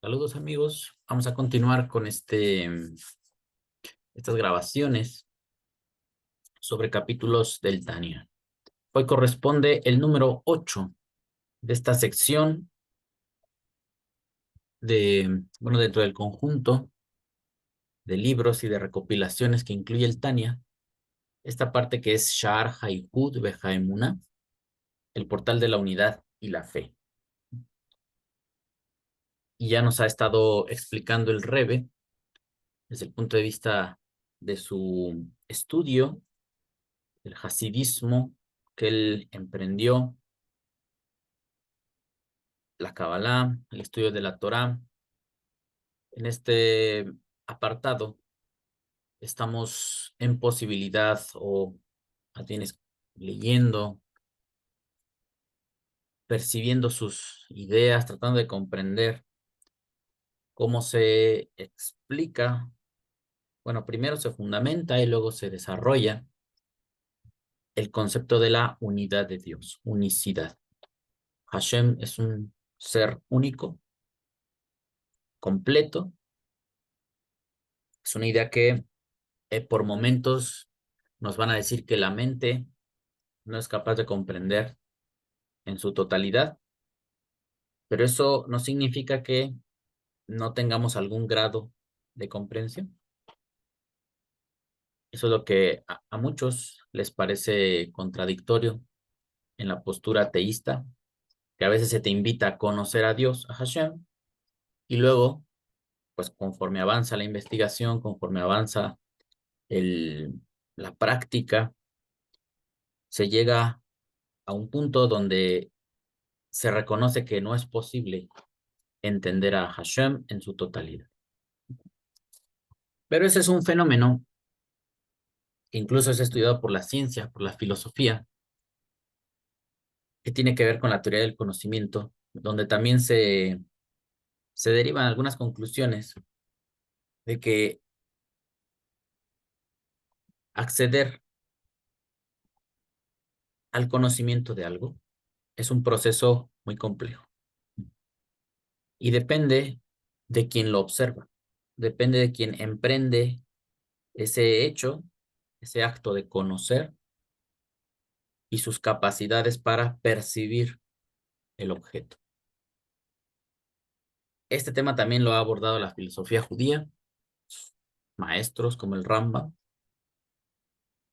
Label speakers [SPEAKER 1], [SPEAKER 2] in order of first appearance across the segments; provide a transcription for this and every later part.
[SPEAKER 1] Saludos amigos, vamos a continuar con estas grabaciones sobre capítulos del Tania. Hoy corresponde el número 8 de esta sección dentro del conjunto de libros y de recopilaciones que incluye el Tania, esta parte que es Sha'ar Haihud Behaemuna, el portal de la unidad y la fe. Y ya nos ha estado explicando el Rebbe desde el punto de vista de su estudio, el hasidismo que él emprendió, la Kabbalah, el estudio de la Torá. En este apartado estamos en posibilidad o más bien leyendo, percibiendo sus ideas, tratando de comprender cómo se explica. Bueno, primero se fundamenta y luego se desarrolla el concepto de la unidad de Dios, unicidad. Hashem es un ser único, completo. Es una idea que por momentos nos van a decir que la mente no es capaz de comprender en su totalidad, pero eso no significa que no tengamos algún grado de comprensión. Eso es lo que a muchos les parece contradictorio en la postura ateísta, que a veces se te invita a conocer a Dios, a Hashem, y luego, pues conforme avanza la investigación, conforme avanza el, la práctica, se llega a un punto donde se reconoce que no es posible entender a Hashem en su totalidad. Pero ese es un fenómeno que incluso es estudiado por la ciencia, por la filosofía, que tiene que ver con la teoría del conocimiento, donde también se derivan algunas conclusiones de que acceder al conocimiento de algo es un proceso muy complejo y depende de quien lo observa, depende de quien emprende ese hecho, ese acto de conocer y sus capacidades para percibir el objeto. Este tema también lo ha abordado la filosofía judía, maestros como el Rambam.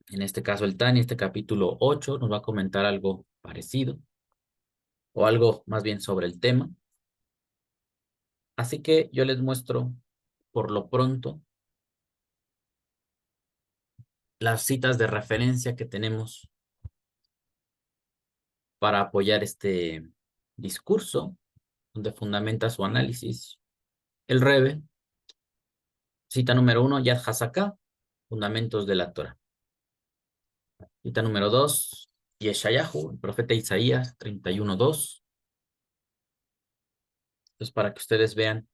[SPEAKER 1] En este caso el Tani, este capítulo 8, nos va a comentar algo parecido, o algo más bien sobre el tema. Así que yo les muestro, por lo pronto, las citas de referencia que tenemos para apoyar este discurso, donde fundamenta su análisis el Rebbe. Cita número 1, Yad Hasaká, Fundamentos de la Torah. Cita número 2, Yeshayahu, el profeta Isaías, 31:2. Entonces, para que ustedes vean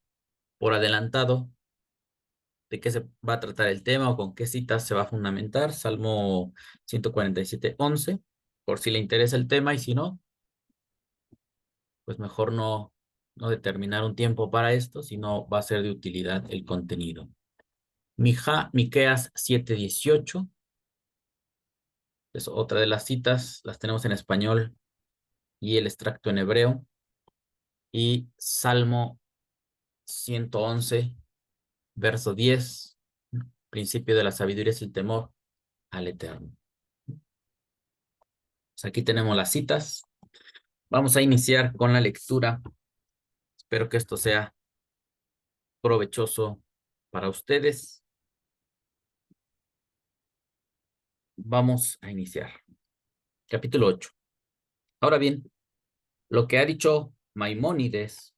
[SPEAKER 1] por adelantado de qué se va a tratar el tema o con qué citas se va a fundamentar. Salmo 147:11, por si le interesa el tema, y si no, pues mejor no determinar un tiempo para esto, sino va a ser de utilidad el contenido. Miqueas 7:18 es otra de las citas, las tenemos en español y el extracto en hebreo. Y Salmo 111, verso 10, principio de la sabiduría es el temor al Eterno. Pues aquí tenemos las citas. Vamos a iniciar con la lectura. Espero que esto sea provechoso para ustedes. Vamos a iniciar. Capítulo 8. Ahora bien, lo que ha dicho Maimónides,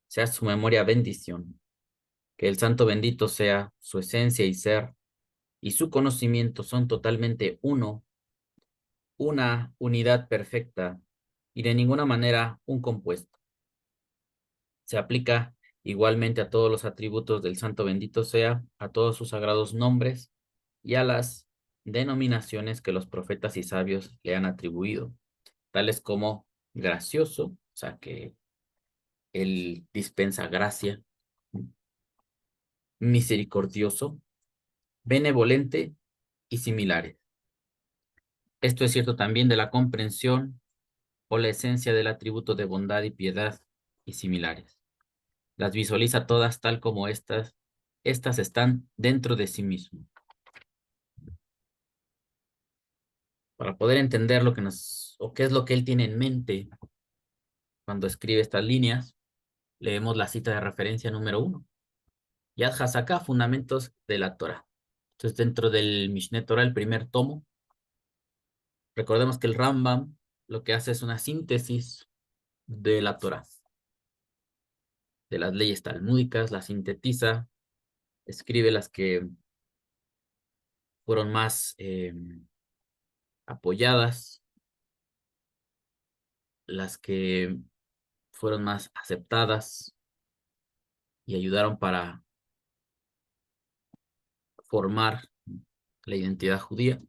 [SPEAKER 1] sea su memoria bendición, que el santo bendito sea su esencia y ser, y su conocimiento son totalmente uno, una unidad perfecta, y de ninguna manera un compuesto. Se aplica igualmente a todos los atributos del santo bendito sea, a todos sus sagrados nombres y a las denominaciones que los profetas y sabios le han atribuido, tales como gracioso, o sea que él dispensa gracia, misericordioso, benevolente y similares. Esto es cierto también de la comprensión o la esencia del atributo de bondad y piedad y similares. Las visualiza todas tal como estas están dentro de sí mismo. Para poder entender lo que o qué es lo que él tiene en mente cuando escribe estas líneas, leemos la cita de referencia número 1. Yad HaSakah, Fundamentos de la Torah. Entonces, dentro del Mishneh Torah, el primer tomo, recordemos que el Rambam lo que hace es una síntesis de la Torah, de las leyes talmúdicas, las sintetiza, escribe las que fueron más apoyadas, las que fueron más aceptadas y ayudaron para formar la identidad judía.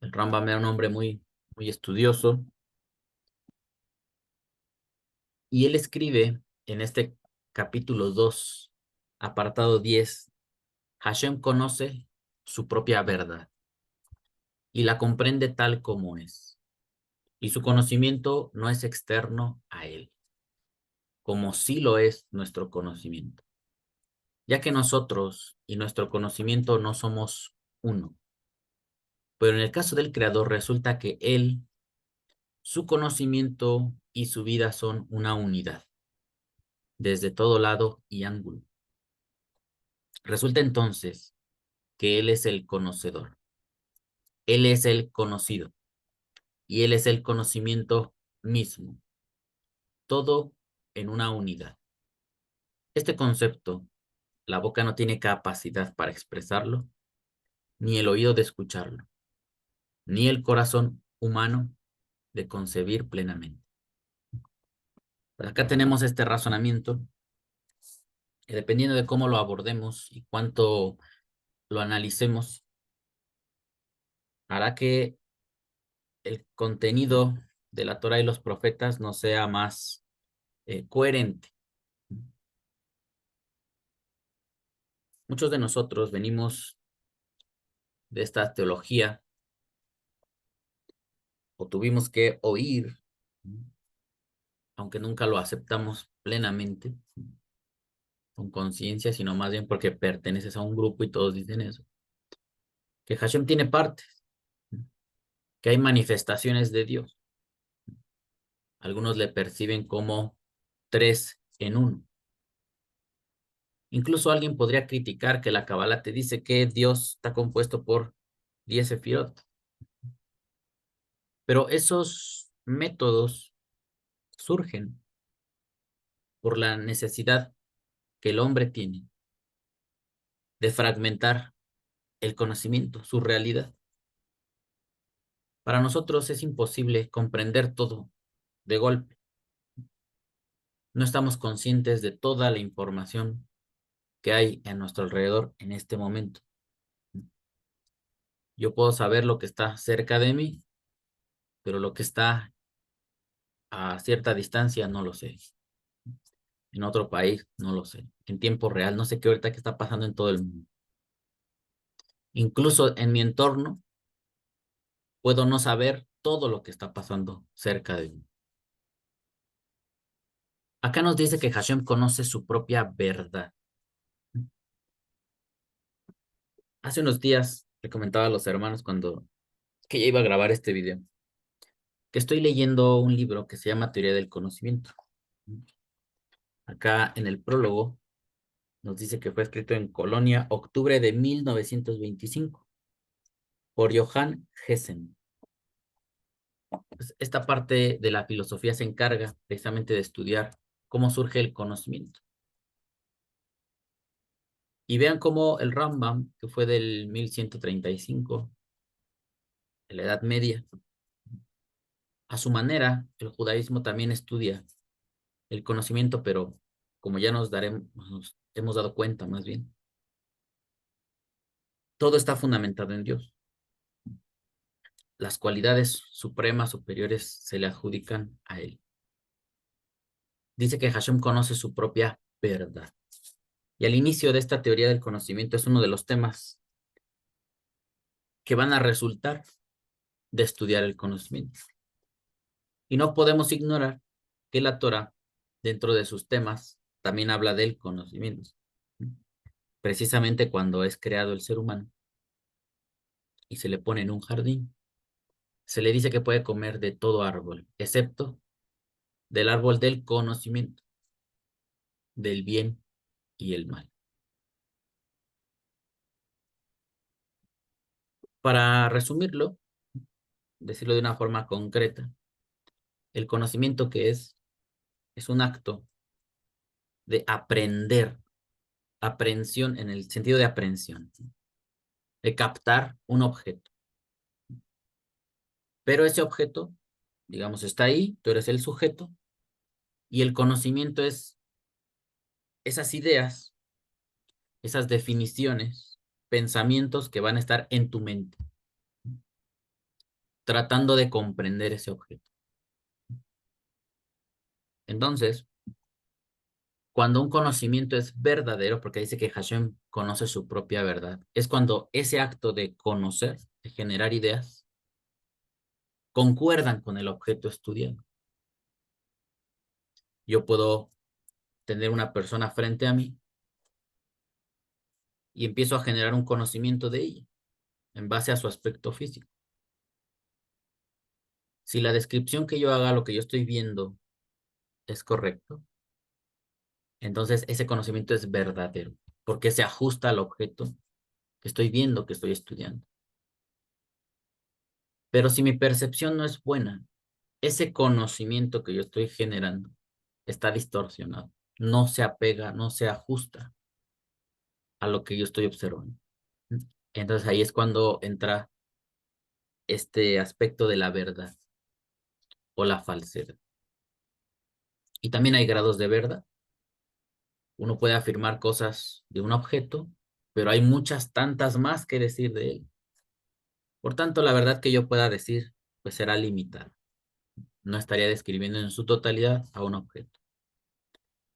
[SPEAKER 1] El Rambam era un hombre muy estudioso y él escribe en este capítulo 2, apartado 10, Hashem conoce su propia verdad y la comprende tal como es, y su conocimiento no es externo a él, como sí lo es nuestro conocimiento, ya que nosotros y nuestro conocimiento no somos uno. Pero en el caso del Creador resulta que él, su conocimiento y su vida son una unidad, desde todo lado y ángulo. Resulta entonces que él es el conocedor, él es el conocido y él es el conocimiento mismo, todo en una unidad. Este concepto, la boca no tiene capacidad para expresarlo, ni el oído de escucharlo, ni el corazón humano de concebir plenamente. Pues acá tenemos este razonamiento que, dependiendo de cómo lo abordemos y cuánto lo analicemos, hará que el contenido de la Torah y los profetas no sea más coherente. Muchos de nosotros venimos de esta teología o tuvimos que oír, aunque nunca lo aceptamos plenamente, con conciencia, sino más bien porque perteneces a un grupo y todos dicen eso, que Hashem tiene partes, que hay manifestaciones de Dios. Algunos le perciben como 3 en 1. Incluso alguien podría criticar que la Kabbalah te dice que Dios está compuesto por 10 sefirot. Pero esos métodos surgen por la necesidad que el hombre tiene de fragmentar el conocimiento, su realidad. Para nosotros es imposible comprender todo de golpe. No estamos conscientes de toda la información que hay a nuestro alrededor en este momento. Yo puedo saber lo que está cerca de mí, pero lo que está a cierta distancia no lo sé. En otro país no lo sé. En tiempo real no sé qué ahorita qué está pasando en todo el mundo. Incluso en mi entorno puedo no saber todo lo que está pasando cerca de mí. Acá nos dice que Hashem conoce su propia verdad. Hace unos días le comentaba a los hermanos que ya iba a grabar este video, que estoy leyendo un libro que se llama Teoría del Conocimiento. Acá en el prólogo nos dice que fue escrito en Colonia, octubre de 1925, por Johann Hessen. Pues esta parte de la filosofía se encarga precisamente de estudiar cómo surge el conocimiento. Y vean cómo el Rambam, que fue del 1135, de la Edad Media, a su manera, el judaísmo también estudia el conocimiento, pero como ya nos hemos dado cuenta más bien, todo está fundamentado en Dios. Las cualidades supremas, superiores, se le adjudican a Él. Dice que Hashem conoce su propia verdad. Y al inicio de esta teoría del conocimiento es uno de los temas que van a resultar de estudiar el conocimiento. Y no podemos ignorar que la Torah, dentro de sus temas, también habla del conocimiento. Precisamente cuando es creado el ser humano y se le pone en un jardín, se le dice que puede comer de todo árbol, excepto del árbol del conocimiento, del bien y el mal. Para resumirlo, decirlo de una forma concreta, el conocimiento que es un acto de aprender, aprehensión en el sentido de aprehensión, de captar un objeto. Pero ese objeto, digamos, está ahí, tú eres el sujeto, y el conocimiento es esas ideas, esas definiciones, pensamientos que van a estar en tu mente, tratando de comprender ese objeto. Entonces, cuando un conocimiento es verdadero, porque dice que Hashem conoce su propia verdad, es cuando ese acto de conocer, de generar ideas, concuerdan con el objeto estudiado. Yo puedo tener una persona frente a mí y empiezo a generar un conocimiento de ella en base a su aspecto físico. Si la descripción que yo haga, lo que yo estoy viendo, es correcto, entonces ese conocimiento es verdadero, porque se ajusta al objeto que estoy viendo, que estoy estudiando. Pero si mi percepción no es buena, ese conocimiento que yo estoy generando está distorsionado, no se apega, no se ajusta a lo que yo estoy observando. Entonces ahí es cuando entra este aspecto de la verdad o la falsedad. Y también hay grados de verdad. Uno puede afirmar cosas de un objeto, pero hay muchas tantas más que decir de él. Por tanto, la verdad que yo pueda decir, pues será limitada. No estaría describiendo en su totalidad a un objeto.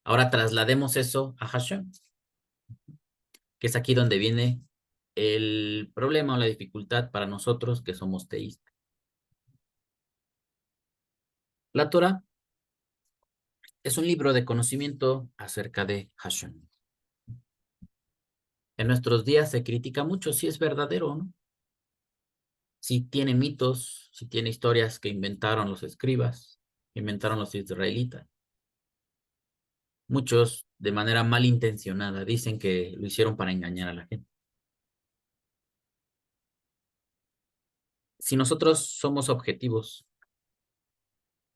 [SPEAKER 1] Ahora traslademos eso a Hashem, que es aquí donde viene el problema o la dificultad para nosotros que somos teístas. La Torah es un libro de conocimiento acerca de Hashem. En nuestros días se critica mucho si es verdadero o no, si tiene mitos, si tiene historias que inventaron los escribas, que inventaron los israelitas. Muchos, de manera malintencionada, dicen que lo hicieron para engañar a la gente. Si nosotros somos objetivos,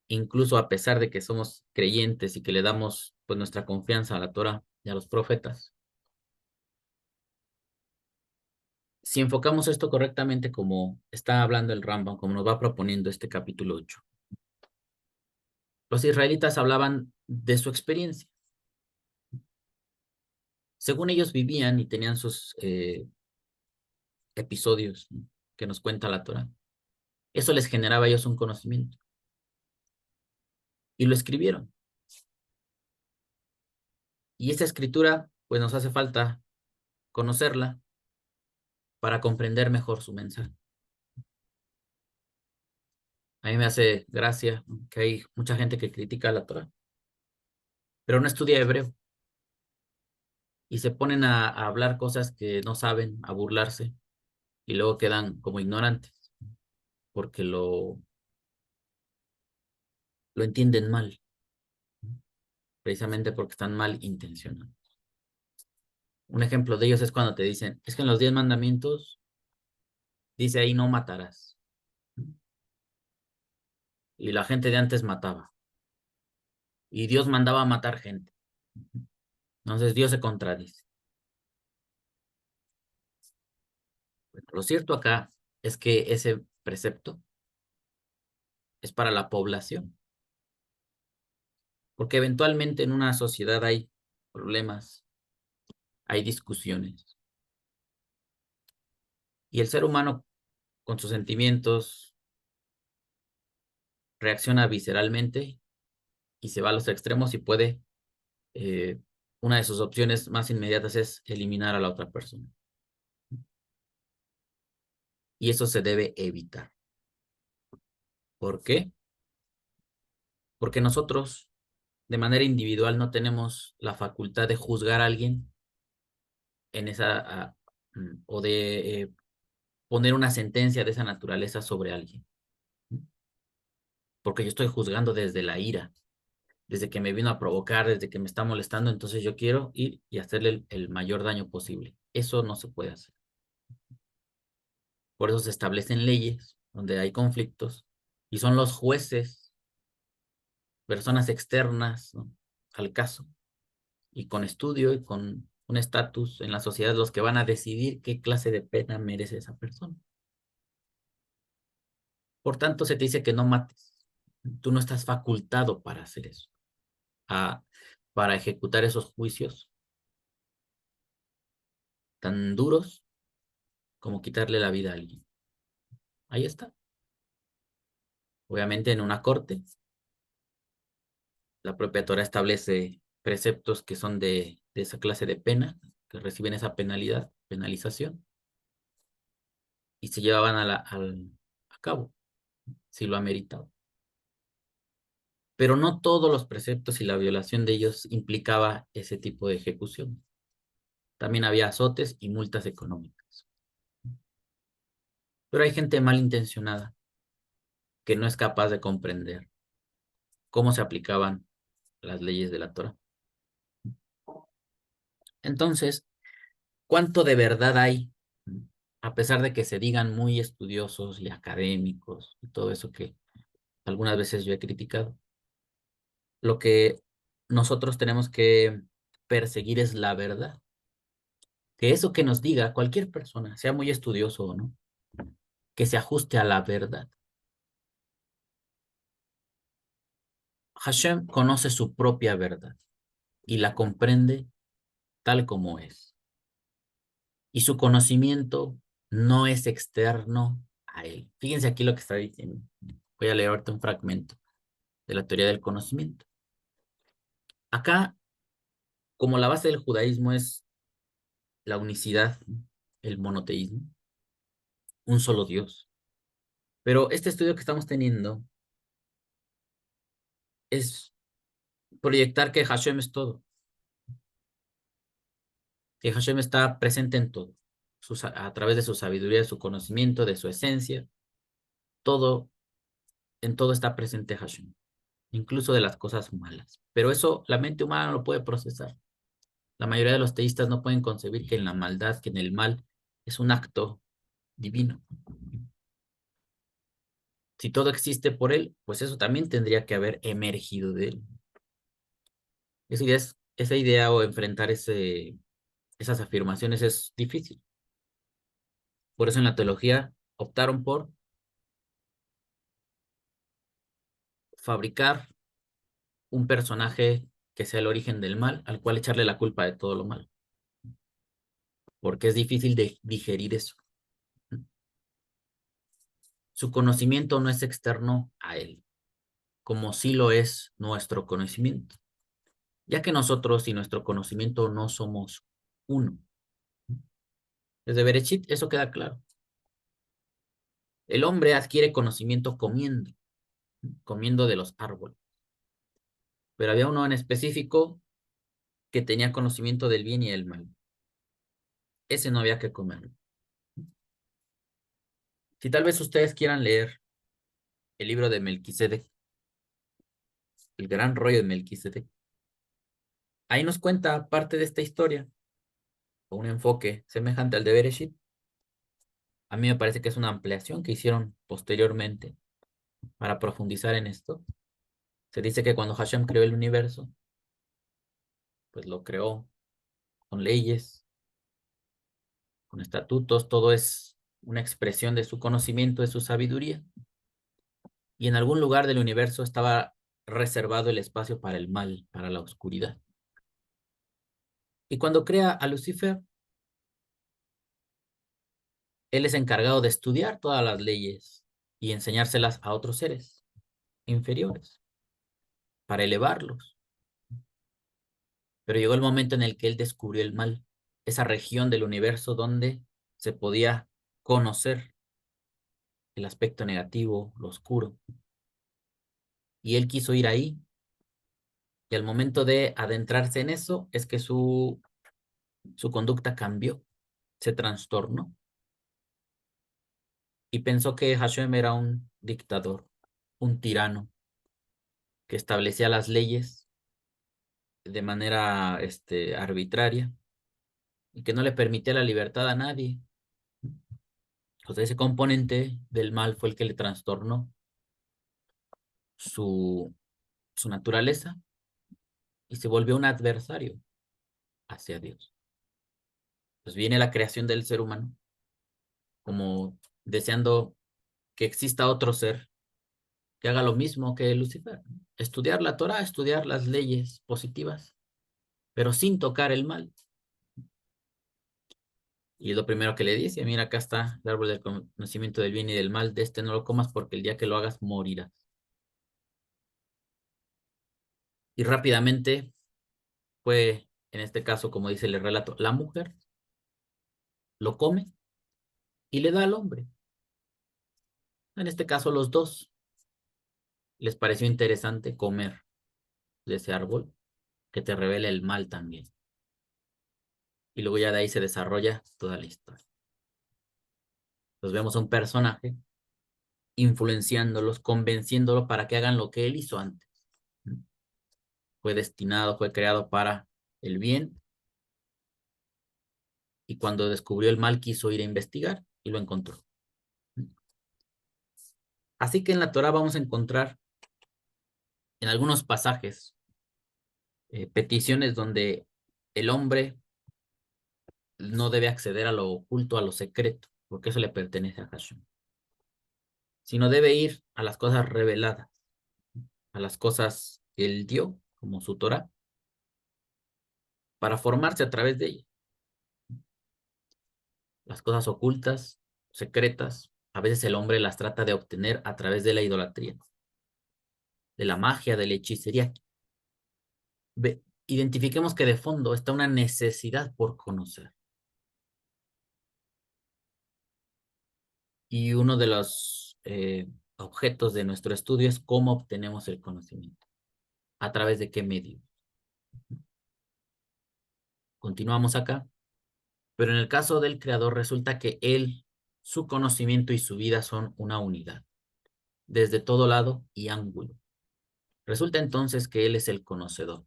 [SPEAKER 1] incluso a pesar de que somos creyentes y que le damos pues nuestra confianza a la Torah y a los profetas, si enfocamos esto correctamente como está hablando el Rambam, como nos va proponiendo este capítulo 8, los israelitas hablaban de su experiencia. Según ellos vivían y tenían sus episodios, ¿no?, que nos cuenta la Torah. Eso les generaba a ellos un conocimiento. Y lo escribieron. Y esa escritura, pues nos hace falta conocerla para comprender mejor su mensaje. A mí me hace gracia que hay mucha gente que critica la Torah, pero no estudia hebreo y se ponen a hablar cosas que no saben, a burlarse y luego quedan como ignorantes porque lo entienden mal, precisamente porque están mal intencionados. Un ejemplo de ellos es cuando te dicen, es que en los 10 mandamientos dice ahí no matarás. Y la gente de antes mataba. Y Dios mandaba a matar gente. Entonces Dios se contradice. Bueno, lo cierto acá es que ese precepto es para la población. Porque eventualmente en una sociedad hay problemas, hay discusiones. Y el ser humano con sus sentimientos reacciona visceralmente y se va a los extremos y puede una de sus opciones más inmediatas es eliminar a la otra persona. Y eso se debe evitar. ¿Por qué? Porque nosotros, de manera individual, no tenemos la facultad de juzgar a alguien en esa, o de poner una sentencia de esa naturaleza sobre alguien. Porque yo estoy juzgando desde la ira, desde que me vino a provocar, desde que me está molestando, entonces yo quiero ir y hacerle el mayor daño posible. Eso no se puede hacer. Por eso se establecen leyes donde hay conflictos y son los jueces, personas externas, ¿no?, al caso, y con estudio y con un estatus en la sociedad, los que van a decidir qué clase de pena merece esa persona. Por tanto, se te dice que no mates. Tú no estás facultado para hacer eso, a- para ejecutar esos juicios tan duros como quitarle la vida a alguien. Ahí está. Obviamente en una corte, la propia Torah establece preceptos que son de esa clase de pena, que reciben esa penalización, y se llevaban a cabo, si lo ha meritado. Pero no todos los preceptos y la violación de ellos implicaba ese tipo de ejecución. También había azotes y multas económicas. Pero hay gente malintencionada que no es capaz de comprender cómo se aplicaban las leyes de la Torah. Entonces, ¿cuánto de verdad hay? A pesar de que se digan muy estudiosos y académicos y todo eso que algunas veces yo he criticado, lo que nosotros tenemos que perseguir es la verdad. Que eso que nos diga cualquier persona, sea muy estudioso o no, que se ajuste a la verdad. Hashem conoce su propia verdad y la comprende tal como es. Y su conocimiento no es externo a él. Fíjense aquí lo que está diciendo. Voy a leer ahorita un fragmento de la teoría del conocimiento. Acá, como la base del judaísmo es la unicidad, el monoteísmo, un solo Dios. Pero este estudio que estamos teniendo es proyectar que Hashem es todo, que Hashem está presente en todo, a través de su sabiduría, de su conocimiento, de su esencia, todo, en todo está presente Hashem, incluso de las cosas malas. Pero eso la mente humana no lo puede procesar. La mayoría de los teístas no pueden concebir que en la maldad, que en el mal, es un acto divino. Si todo existe por él, pues eso también tendría que haber emergido de él. Esa idea o enfrentar esas afirmaciones es difícil. Por eso en la teología optaron por fabricar un personaje que sea el origen del mal, al cual echarle la culpa de todo lo malo, porque es difícil de digerir eso. Su conocimiento no es externo a él, como sí lo es nuestro conocimiento, ya que nosotros y nuestro conocimiento no somos uno. Desde Bereshit eso queda claro. El hombre adquiere conocimiento comiendo de los árboles, pero había uno en específico que tenía conocimiento del bien y del mal. Ese no había que comer. Si tal vez ustedes quieran leer el libro de Melquisedec, el gran rollo de Melquisedec, ahí nos cuenta parte de esta historia, con un enfoque semejante al de Bereshit. A mí me parece que es una ampliación que hicieron posteriormente para profundizar en esto. Se dice que cuando Hashem creó el universo, pues lo creó con leyes, con estatutos, todo es una expresión de su conocimiento, de su sabiduría. Y en algún lugar del universo estaba reservado el espacio para el mal, para la oscuridad. Y cuando crea a Lucifer, él es encargado de estudiar todas las leyes y enseñárselas a otros seres inferiores para elevarlos. Pero llegó el momento en el que él descubrió el mal, esa región del universo donde se podía conocer el aspecto negativo, lo oscuro. Y él quiso ir ahí, y al momento de adentrarse en eso, es que su conducta cambió, se trastornó, y pensó que Hashem era un dictador, un tirano, que establecía las leyes de manera arbitraria y que no le permitía la libertad a nadie. Entonces ese componente del mal fue el que le trastornó su, su naturaleza y se volvió un adversario hacia Dios. Pues viene la creación del ser humano como deseando que exista otro ser que haga lo mismo que Lucifer, ¿no? Estudiar la Torah, estudiar las leyes positivas, pero sin tocar el mal. Y es lo primero que le dice: mira, acá está el árbol del conocimiento del bien y del mal, de este no lo comas porque el día que lo hagas morirás. Y rápidamente fue, en este caso, como dice el relato, la mujer lo come y le da al hombre. En este caso, los dos les pareció interesante comer de ese árbol que te revela el mal también. Y luego ya de ahí se desarrolla toda la historia. Pues vemos a un personaje influenciándolos, convenciéndolo para que hagan lo que él hizo antes. Fue destinado, fue creado para el bien, y cuando descubrió el mal quiso ir a investigar y lo encontró. Así que en la Torah vamos a encontrar en algunos pasajes peticiones donde el hombre no debe acceder a lo oculto, a lo secreto, porque eso le pertenece a Hashem, sino debe ir a las cosas reveladas, a las cosas que él dio, como su Torah, para formarse a través de ella. Las cosas ocultas, secretas, a veces el hombre las trata de obtener a través de la idolatría, de la magia, de la hechicería. Identifiquemos que de fondo está una necesidad por conocer. Y uno de los objetos de nuestro estudio es cómo obtenemos el conocimiento, a través de qué medio. Continuamos acá, pero en el caso del creador resulta que él, su conocimiento y su vida son una unidad, desde todo lado y ángulo. Resulta entonces que él es el conocedor,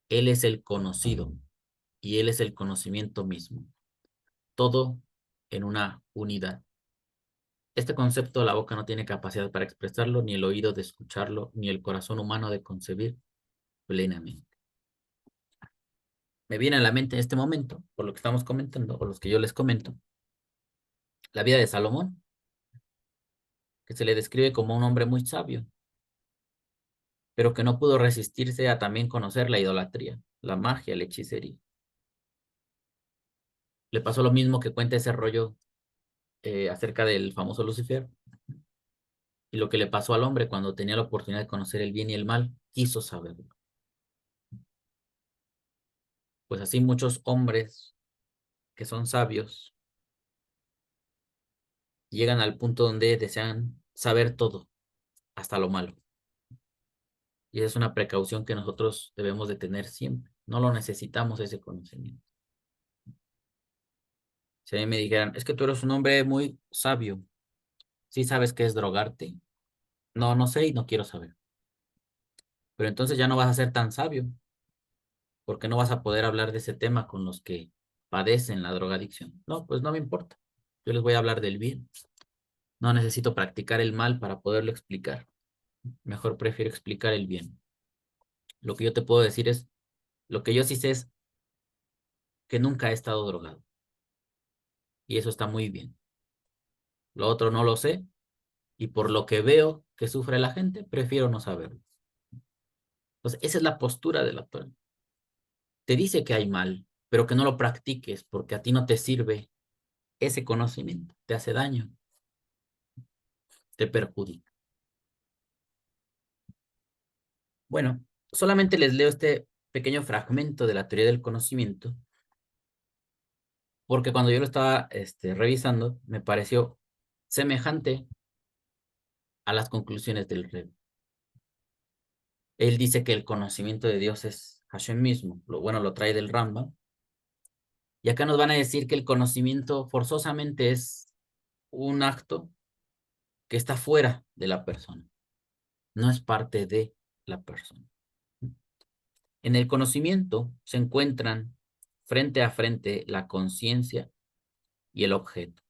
[SPEAKER 1] él es el conocido y él es el conocimiento mismo, todo en una unidad. Este concepto la boca no tiene capacidad para expresarlo, ni el oído de escucharlo, ni el corazón humano de concebir plenamente. Me viene a la mente en este momento, por lo que estamos comentando, o los que yo les comento, la vida de Salomón, que se le describe como un hombre muy sabio, pero que no pudo resistirse a también conocer la idolatría, la magia, la hechicería. Le pasó lo mismo que cuenta ese rollo acerca del famoso Lucifer, y lo que le pasó al hombre cuando tenía la oportunidad de conocer el bien y el mal, quiso saberlo. Pues así muchos hombres que son sabios llegan al punto donde desean saber todo, hasta lo malo. Y esa es una precaución que nosotros debemos de tener siempre. No lo necesitamos ese conocimiento. Si a mí me dijeran, es que tú eres un hombre muy sabio, ¿sí sabes qué es drogarte? No, no sé y no quiero saber. Pero entonces ya no vas a ser tan sabio, porque no vas a poder hablar de ese tema con los que padecen la drogadicción. No, pues no me importa. Yo les voy a hablar del bien. No necesito practicar el mal para poderlo explicar. Mejor prefiero explicar el bien. Lo que yo te puedo decir es, lo que yo sí sé es que nunca he estado drogado. Y eso está muy bien. Lo otro no lo sé, y por lo que veo que sufre la gente, prefiero no saberlo. Entonces, esa es la postura del actor. Te dice que hay mal, pero que no lo practiques porque a ti no te sirve ese conocimiento. Te hace daño, te perjudica. Bueno, solamente les leo este pequeño fragmento de la teoría del conocimiento, porque cuando yo lo estaba revisando, me pareció semejante a las conclusiones del Rebbe. Él dice que el conocimiento de Dios es Hashem mismo, lo trae del Rambam, y acá nos van a decir que el conocimiento forzosamente es un acto que está fuera de la persona, no es parte de la persona. En el conocimiento se encuentran frente a frente la conciencia y el objeto,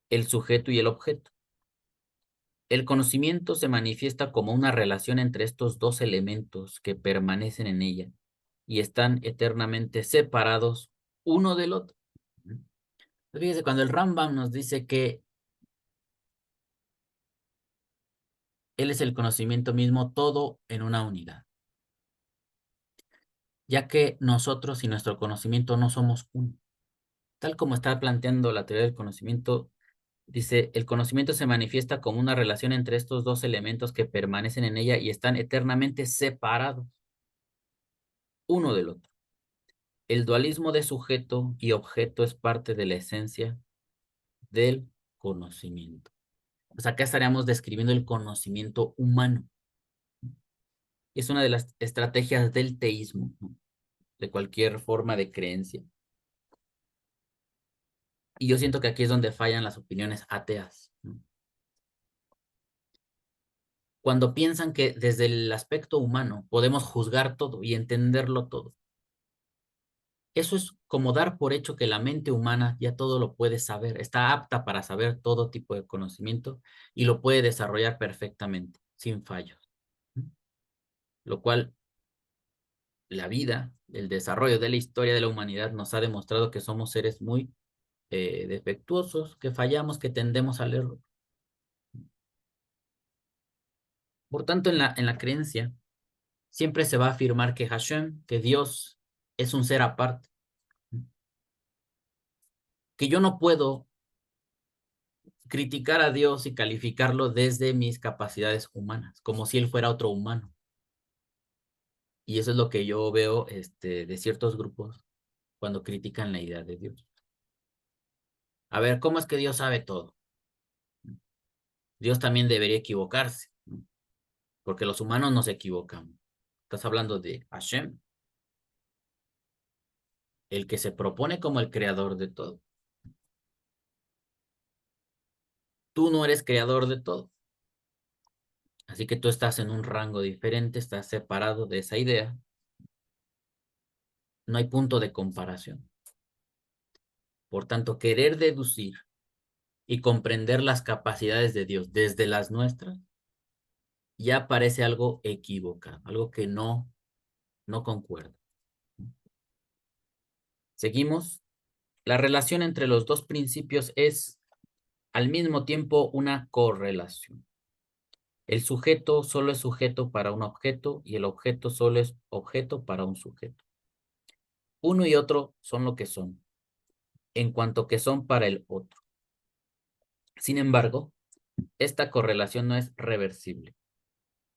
[SPEAKER 1] el sujeto y el objeto. El conocimiento se manifiesta como una relación entre estos dos elementos que permanecen en ella y están eternamente separados uno del otro. Fíjese, cuando el Rambam nos dice que él es el conocimiento mismo, todo en una unidad, ya que nosotros y nuestro conocimiento no somos uno. Tal como está planteando la teoría del conocimiento, dice, el conocimiento se manifiesta como una relación entre estos dos elementos que permanecen en ella y están eternamente separados uno del otro. El dualismo de sujeto y objeto es parte de la esencia del conocimiento. Pues acá estaríamos describiendo el conocimiento humano. Es una de las estrategias del teísmo, ¿no? De cualquier forma de creencia. Y yo siento que aquí es donde fallan las opiniones ateas, ¿no? Cuando piensan que desde el aspecto humano podemos juzgar todo y entenderlo todo. Eso es como dar por hecho que la mente humana ya todo lo puede saber, está apta para saber todo tipo de conocimiento y lo puede desarrollar perfectamente, sin fallos. Lo cual la vida, el desarrollo de la historia de la humanidad nos ha demostrado que somos seres muy defectuosos, que fallamos, que tendemos al error. Por tanto, en la creencia, siempre se va a afirmar que Hashem, que Dios es un ser aparte, que yo no puedo criticar a Dios y calificarlo desde mis capacidades humanas, como si él fuera otro humano. Y eso es lo que yo veo de ciertos grupos cuando critican la idea de Dios. A ver, ¿cómo es que Dios sabe todo? Dios también debería equivocarse, ¿no? Porque los humanos nos equivocamos. Estás hablando de Hashem, el que se propone como el creador de todo. Tú no eres creador de todo. Así que tú estás en un rango diferente, estás separado de esa idea. No hay punto de comparación. Por tanto, querer deducir y comprender las capacidades de Dios desde las nuestras ya parece algo equivocado, algo que no concuerda. Seguimos. La relación entre los dos principios es al mismo tiempo una correlación. El sujeto solo es sujeto para un objeto y el objeto solo es objeto para un sujeto. Uno y otro son lo que son, en cuanto que son para el otro. Sin embargo, esta correlación no es reversible.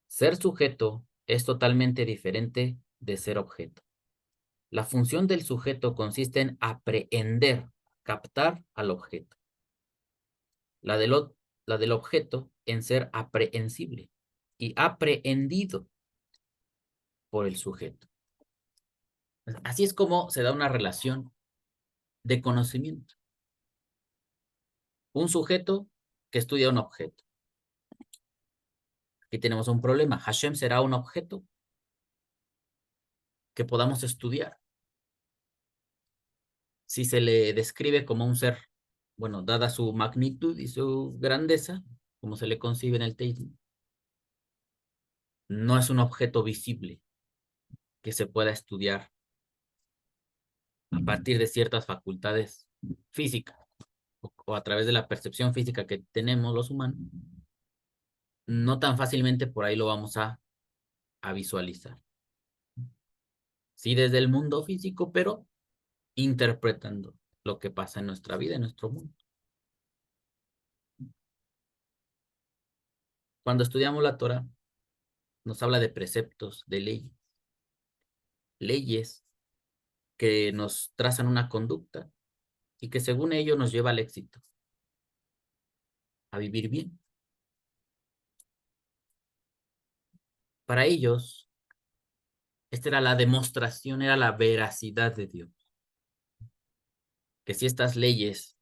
[SPEAKER 1] Ser sujeto es totalmente diferente de ser objeto. La función del sujeto consiste en aprehender, captar al objeto. La del, la del objeto en ser aprehensible y aprehendido por el sujeto. Así es como se da una relación de conocimiento. Un sujeto que estudia un objeto. Aquí tenemos un problema. Hashem será un objeto que podamos estudiar. Si se le describe como un ser, bueno, dada su magnitud y su grandeza, como se le concibe en el teísmo, no es un objeto visible que se pueda estudiar a partir de ciertas facultades físicas o a través de la percepción física que tenemos los humanos. No tan fácilmente por ahí lo vamos a visualizar. Sí, desde el mundo físico, pero interpretando lo que pasa en nuestra vida, en nuestro mundo. Cuando estudiamos la Torah, nos habla de preceptos, de leyes. leyes que nos trazan una conducta y que según ello nos lleva al éxito, a vivir bien. Para ellos, esta era la demostración, era la veracidad de Dios. Que si estas leyes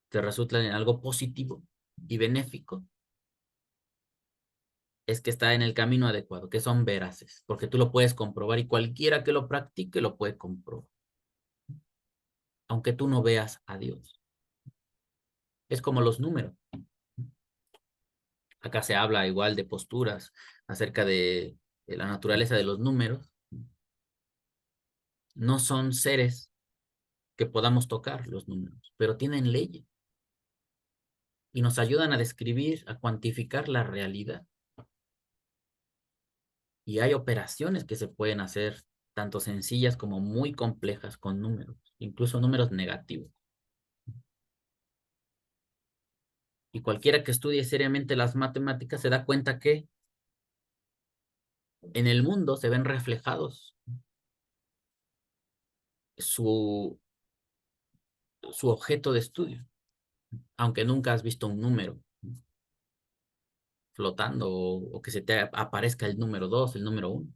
[SPEAKER 1] te resultan en algo positivo y benéfico, es que está en el camino adecuado, que son veraces, porque tú lo puedes comprobar y cualquiera que lo practique lo puede comprobar, aunque tú no veas a Dios. Es como los números. Acá se habla igual de posturas acerca de la naturaleza de los números. No son seres que podamos tocar los números, pero tienen leyes y nos ayudan a describir, a cuantificar la realidad. Y hay operaciones que se pueden hacer tanto sencillas como muy complejas con números, incluso números negativos. Y cualquiera que estudie seriamente las matemáticas se da cuenta que en el mundo se ven reflejados su, su objeto de estudio, aunque nunca has visto un número flotando o que se te aparezca el número 2, el número 1.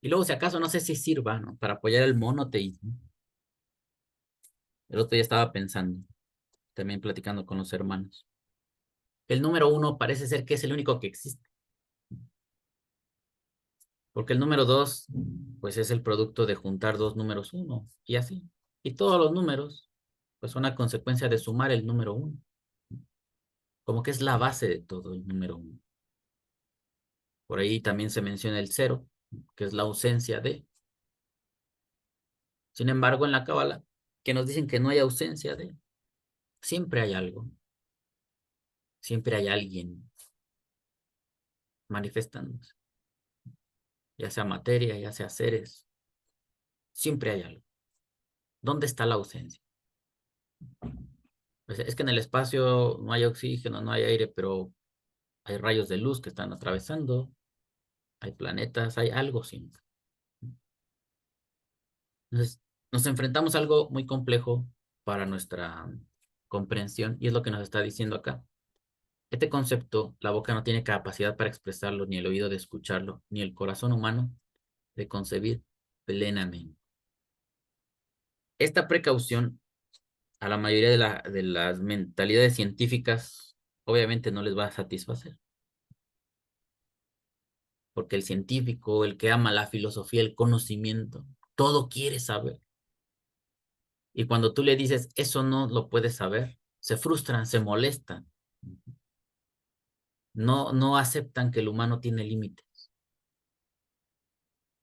[SPEAKER 1] Y luego, si acaso, no sé si sirva, ¿no?, para apoyar el monoteísmo. El otro día estaba pensando, también platicando con los hermanos. El número 1 parece ser que es el único que existe, porque el número 2, pues es el producto de juntar dos números 1 y así. Y todos los números, pues son una consecuencia de sumar el número 1, como que es la base de todo el número 1. Por ahí también se menciona el 0, que es la ausencia de. Sin embargo, en la Cábala, que nos dicen que no hay ausencia de, siempre hay algo, siempre hay alguien manifestándose, ya sea materia, ya sea seres, siempre hay algo. ¿Dónde está la ausencia? Pues es que en el espacio no hay oxígeno, no hay aire, pero hay rayos de luz que están atravesando, hay planetas, hay algo siempre. Entonces, nos enfrentamos a algo muy complejo para nuestra comprensión y es lo que nos está diciendo acá. Este concepto, la boca no tiene capacidad para expresarlo, ni el oído de escucharlo, ni el corazón humano de concebir plenamente. Esta precaución a la mayoría de las mentalidades científicas obviamente no les va a satisfacer, porque el científico, el que ama la filosofía, el conocimiento, todo quiere saber. Y cuando tú le dices, eso no lo puedes saber, se frustran, se molestan. No aceptan que el humano tiene límites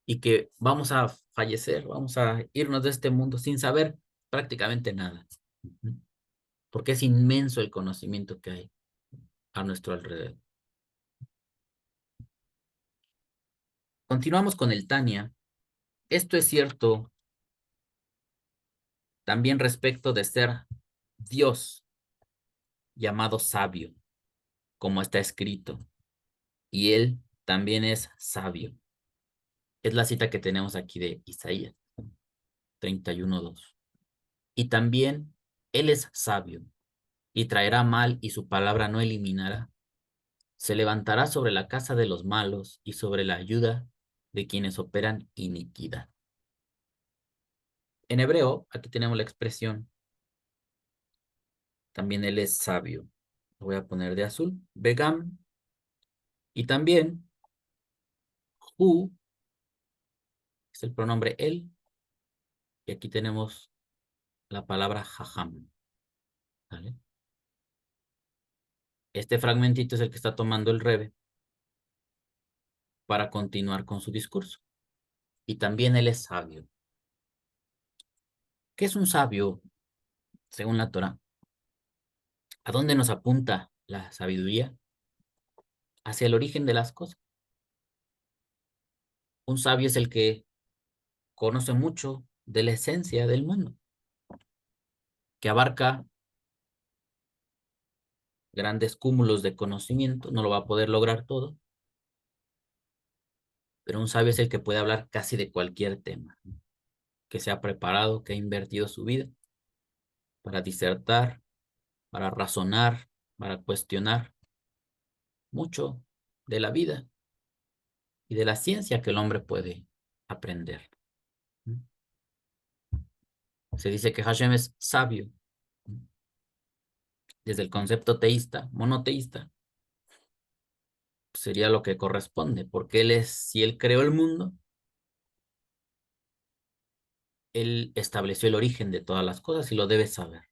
[SPEAKER 1] y que vamos a fallecer, vamos a irnos de este mundo sin saber prácticamente nada, porque es inmenso el conocimiento que hay a nuestro alrededor. Continuamos con el Tania. Esto es cierto también respecto de ser Dios llamado sabio, como está escrito, y Él también es sabio. Es la cita que tenemos aquí de Isaías 31:2. Y también Él es sabio, y traerá mal, y su palabra no eliminará. Se levantará sobre la casa de los malos y sobre la ayuda de quienes operan iniquidad. En hebreo, aquí tenemos la expresión, también Él es sabio. Lo voy a poner de azul, Begam, y también Hu, es el pronombre Él, y aquí tenemos la palabra Jajam, ¿vale? Este fragmentito es el que está tomando el Rebe para continuar con su discurso. Y también Él es sabio. ¿Qué es un sabio según la Torá? ¿A dónde nos apunta la sabiduría? Hacia el origen de las cosas. Un sabio es el que conoce mucho de la esencia del mundo, que abarca grandes cúmulos de conocimiento, no lo va a poder lograr todo, Pero un sabio es el que puede hablar casi de cualquier tema, que se ha preparado, que ha invertido su vida para disertar, para razonar, para cuestionar mucho de la vida y de la ciencia que el hombre puede aprender. Se dice que Hashem es sabio desde el concepto teísta, monoteísta, sería lo que corresponde, porque si él creó el mundo, él estableció el origen de todas las cosas y lo debe saber.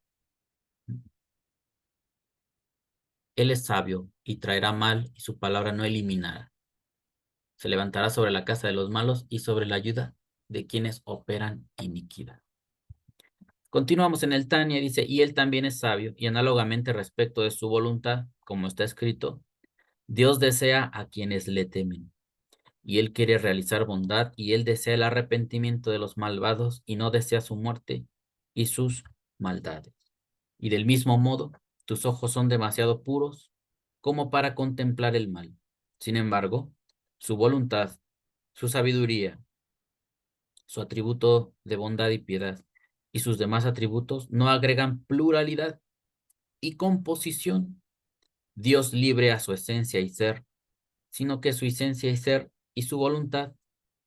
[SPEAKER 1] Él es sabio y traerá mal y su palabra no eliminará. Se levantará sobre la casa de los malos y sobre la ayuda de quienes operan iniquidad. Continuamos en el Tania, dice, y él también es sabio, y análogamente respecto de su voluntad, como está escrito, Dios desea a quienes le temen, y él quiere realizar bondad, y él desea el arrepentimiento de los malvados, y no desea su muerte y sus maldades. Y del mismo modo, tus ojos son demasiado puros como para contemplar el mal. Sin embargo, su voluntad, su sabiduría, su atributo de bondad y piedad, y sus demás atributos no agregan pluralidad y composición, Dios libre a su esencia y ser, sino que su esencia y ser y su voluntad,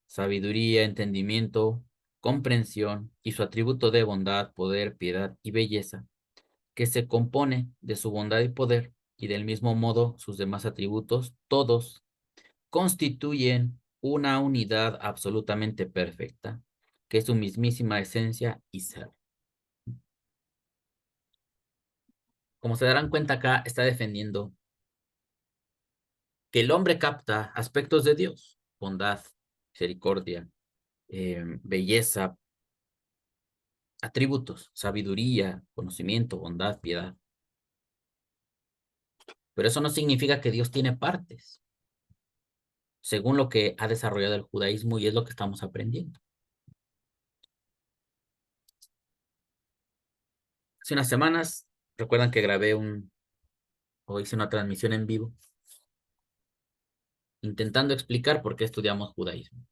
[SPEAKER 1] sabiduría, entendimiento, comprensión y su atributo de bondad, poder, piedad y belleza, que se compone de su bondad y poder, y del mismo modo sus demás atributos, todos constituyen una unidad absolutamente perfecta, que es su mismísima esencia y ser. Como se darán cuenta acá, está defendiendo que el hombre capta aspectos de Dios, bondad, misericordia, belleza, atributos, sabiduría, conocimiento, bondad, piedad. Pero eso no significa que Dios tiene partes, según lo que ha desarrollado el judaísmo y es lo que estamos aprendiendo. Hace unas semanas, recuerdan que o hice una transmisión en vivo intentando explicar por qué estudiamos judaísmo.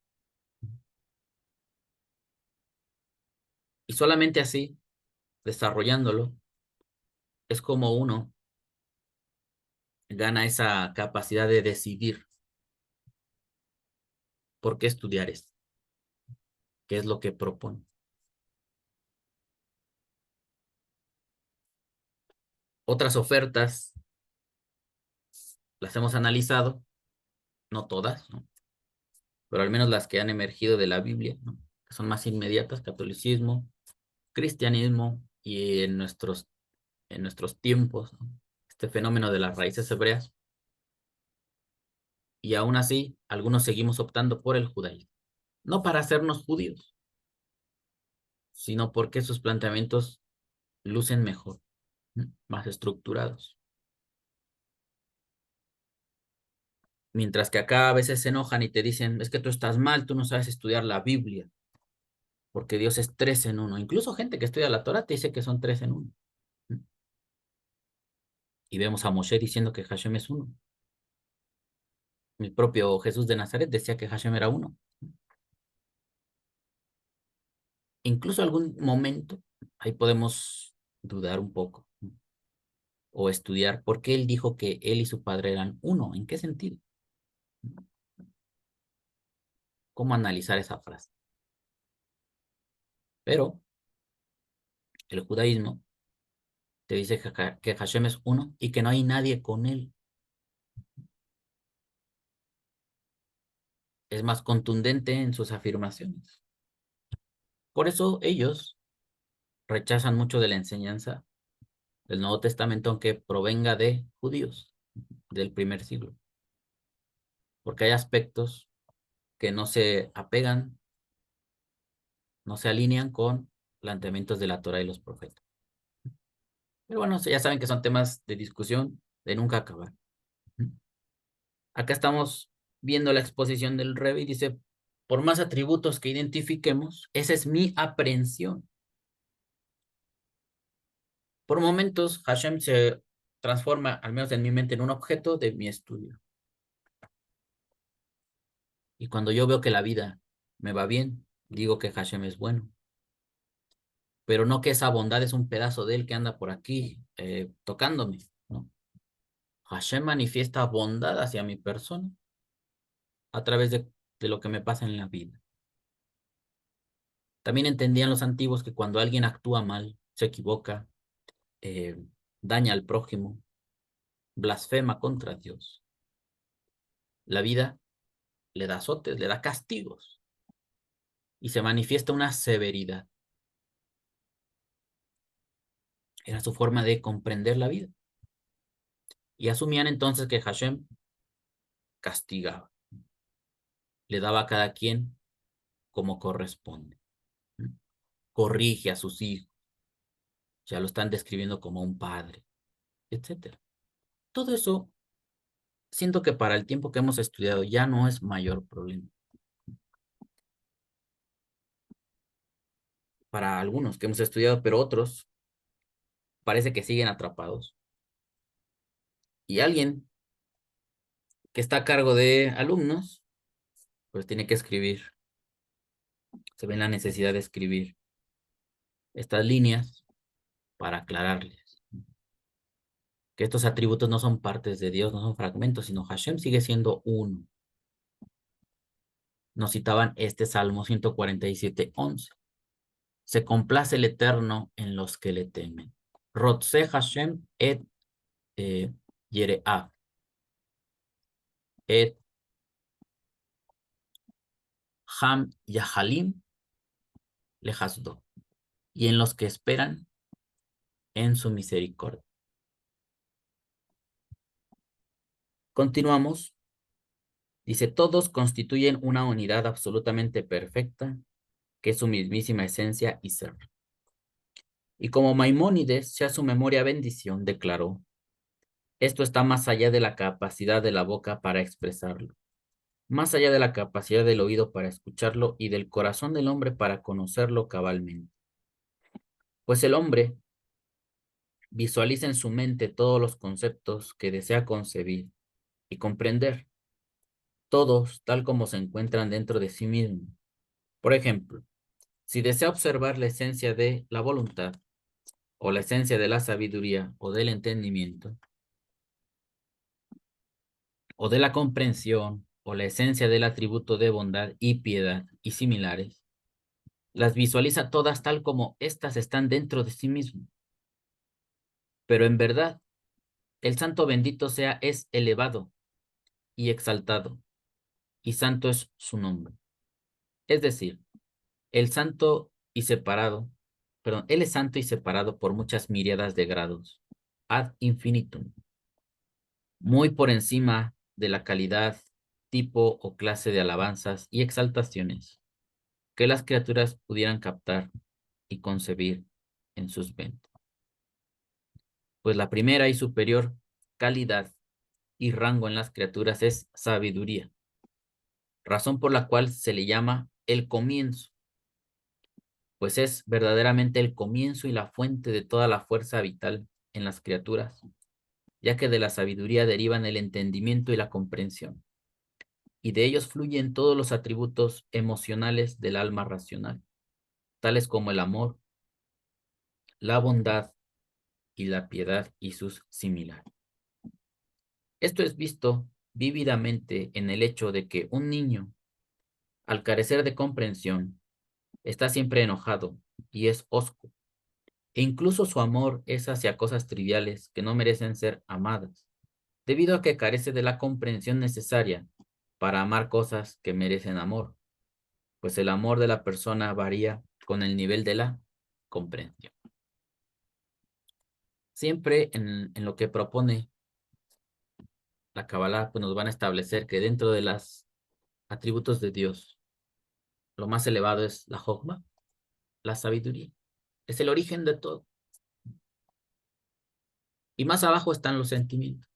[SPEAKER 1] Y solamente así, desarrollándolo, es como uno gana esa capacidad de decidir por qué estudiar esto, qué es lo que propone. Otras ofertas las hemos analizado, no todas, ¿no? Pero al menos las que han emergido de la Biblia, ¿no? Que son más inmediatas, catolicismo, cristianismo y en nuestros tiempos, ¿no? Este fenómeno de las raíces hebreas. Y aún así, algunos seguimos optando por el judaísmo. No para hacernos judíos, sino porque sus planteamientos lucen mejor, ¿no? Más estructurados. Mientras que acá a veces se enojan y te dicen, es que tú estás mal, tú no sabes estudiar la Biblia, porque Dios es tres en uno. Incluso gente que estudia la Torah te dice que son tres en uno. Y vemos a Moshe diciendo que Hashem es uno. El propio Jesús de Nazaret decía que Hashem era uno. Incluso algún momento, ahí podemos dudar un poco, ¿no? O estudiar por qué él dijo que él y su padre eran uno. ¿En qué sentido? ¿Cómo analizar esa frase? Pero el judaísmo te dice que Hashem es uno y que no hay nadie con él. Es más contundente en sus afirmaciones. Por eso ellos rechazan mucho de la enseñanza del Nuevo Testamento, aunque provenga de judíos del primer siglo, porque hay aspectos que no se apegan, no se alinean con planteamientos de la Torah y los profetas. Pero bueno, ya saben que son temas de discusión de nunca acabar. Acá estamos viendo la exposición del Rebbe y dice, por más atributos que identifiquemos, esa es mi aprehensión. Por momentos, Hashem se transforma, al menos en mi mente, en un objeto de mi estudio. Y cuando yo veo que la vida me va bien, digo que Hashem es bueno. Pero no que esa bondad es un pedazo de él que anda por aquí tocándome, ¿no? Hashem manifiesta bondad hacia mi persona a través de lo que me pasa en la vida. También entendían los antiguos que cuando alguien actúa mal, se equivoca, eh, daña al prójimo, blasfema contra Dios, la vida le da azotes, le da castigos y se manifiesta una severidad. Era su forma de comprender la vida. Y asumían entonces que Hashem castigaba, le daba a cada quien como corresponde. Corrige a sus hijos, ya lo están describiendo como un padre, etcétera. Todo eso siento que para el tiempo que hemos estudiado ya no es mayor problema. Para algunos que hemos estudiado, pero otros parece que siguen atrapados. Y alguien que está a cargo de alumnos, pues tiene que escribir, se ve la necesidad de escribir estas líneas para aclararles que estos atributos no son partes de Dios, no son fragmentos, sino Hashem sigue siendo uno. Nos citaban este Salmo 147:11. Se complace el Eterno en los que le temen. Rotse Hashem et Yereah, et Ham Yahalim lehasdo. Y en los que esperan en su misericordia. Continuamos. Dice, todos constituyen una unidad absolutamente perfecta, que es su mismísima esencia y ser. Y como Maimónides, sea su memoria bendición, declaró, esto está más allá de la capacidad de la boca para expresarlo, más allá de la capacidad del oído para escucharlo y del corazón del hombre para conocerlo cabalmente. Pues el hombre visualiza en su mente todos los conceptos que desea concebir y comprender, todos tal como se encuentran dentro de sí mismo. Por ejemplo, si desea observar la esencia de la voluntad, o la esencia de la sabiduría, o del entendimiento, o de la comprensión, o la esencia del atributo de bondad y piedad y similares, las visualiza todas tal como éstas están dentro de sí mismo. Pero en verdad, el santo bendito sea es elevado y exaltado, y santo es su nombre. Es decir, el santo y separado, perdón, él es santo y separado por muchas miríadas de grados, ad infinitum, muy por encima de la calidad, tipo o clase de alabanzas y exaltaciones que las criaturas pudieran captar y concebir en sus mentes. Pues la primera y superior calidad y rango en las criaturas es sabiduría, razón por la cual se le llama el comienzo, pues es verdaderamente el comienzo y la fuente de toda la fuerza vital en las criaturas, ya que de la sabiduría derivan el entendimiento y la comprensión, y de ellos fluyen todos los atributos emocionales del alma racional, tales como el amor, la bondad y la piedad y sus similares. Esto es visto vívidamente en el hecho de que un niño, al carecer de comprensión, está siempre enojado y es hosco, e incluso su amor es hacia cosas triviales que no merecen ser amadas, debido a que carece de la comprensión necesaria para amar cosas que merecen amor, pues el amor de la persona varía con el nivel de la comprensión. Siempre en lo que propone la Kabbalah, pues nos van a establecer que dentro de los atributos de Dios, lo más elevado es la Jokma, la sabiduría. Es el origen de todo. Y más abajo están los sentimientos.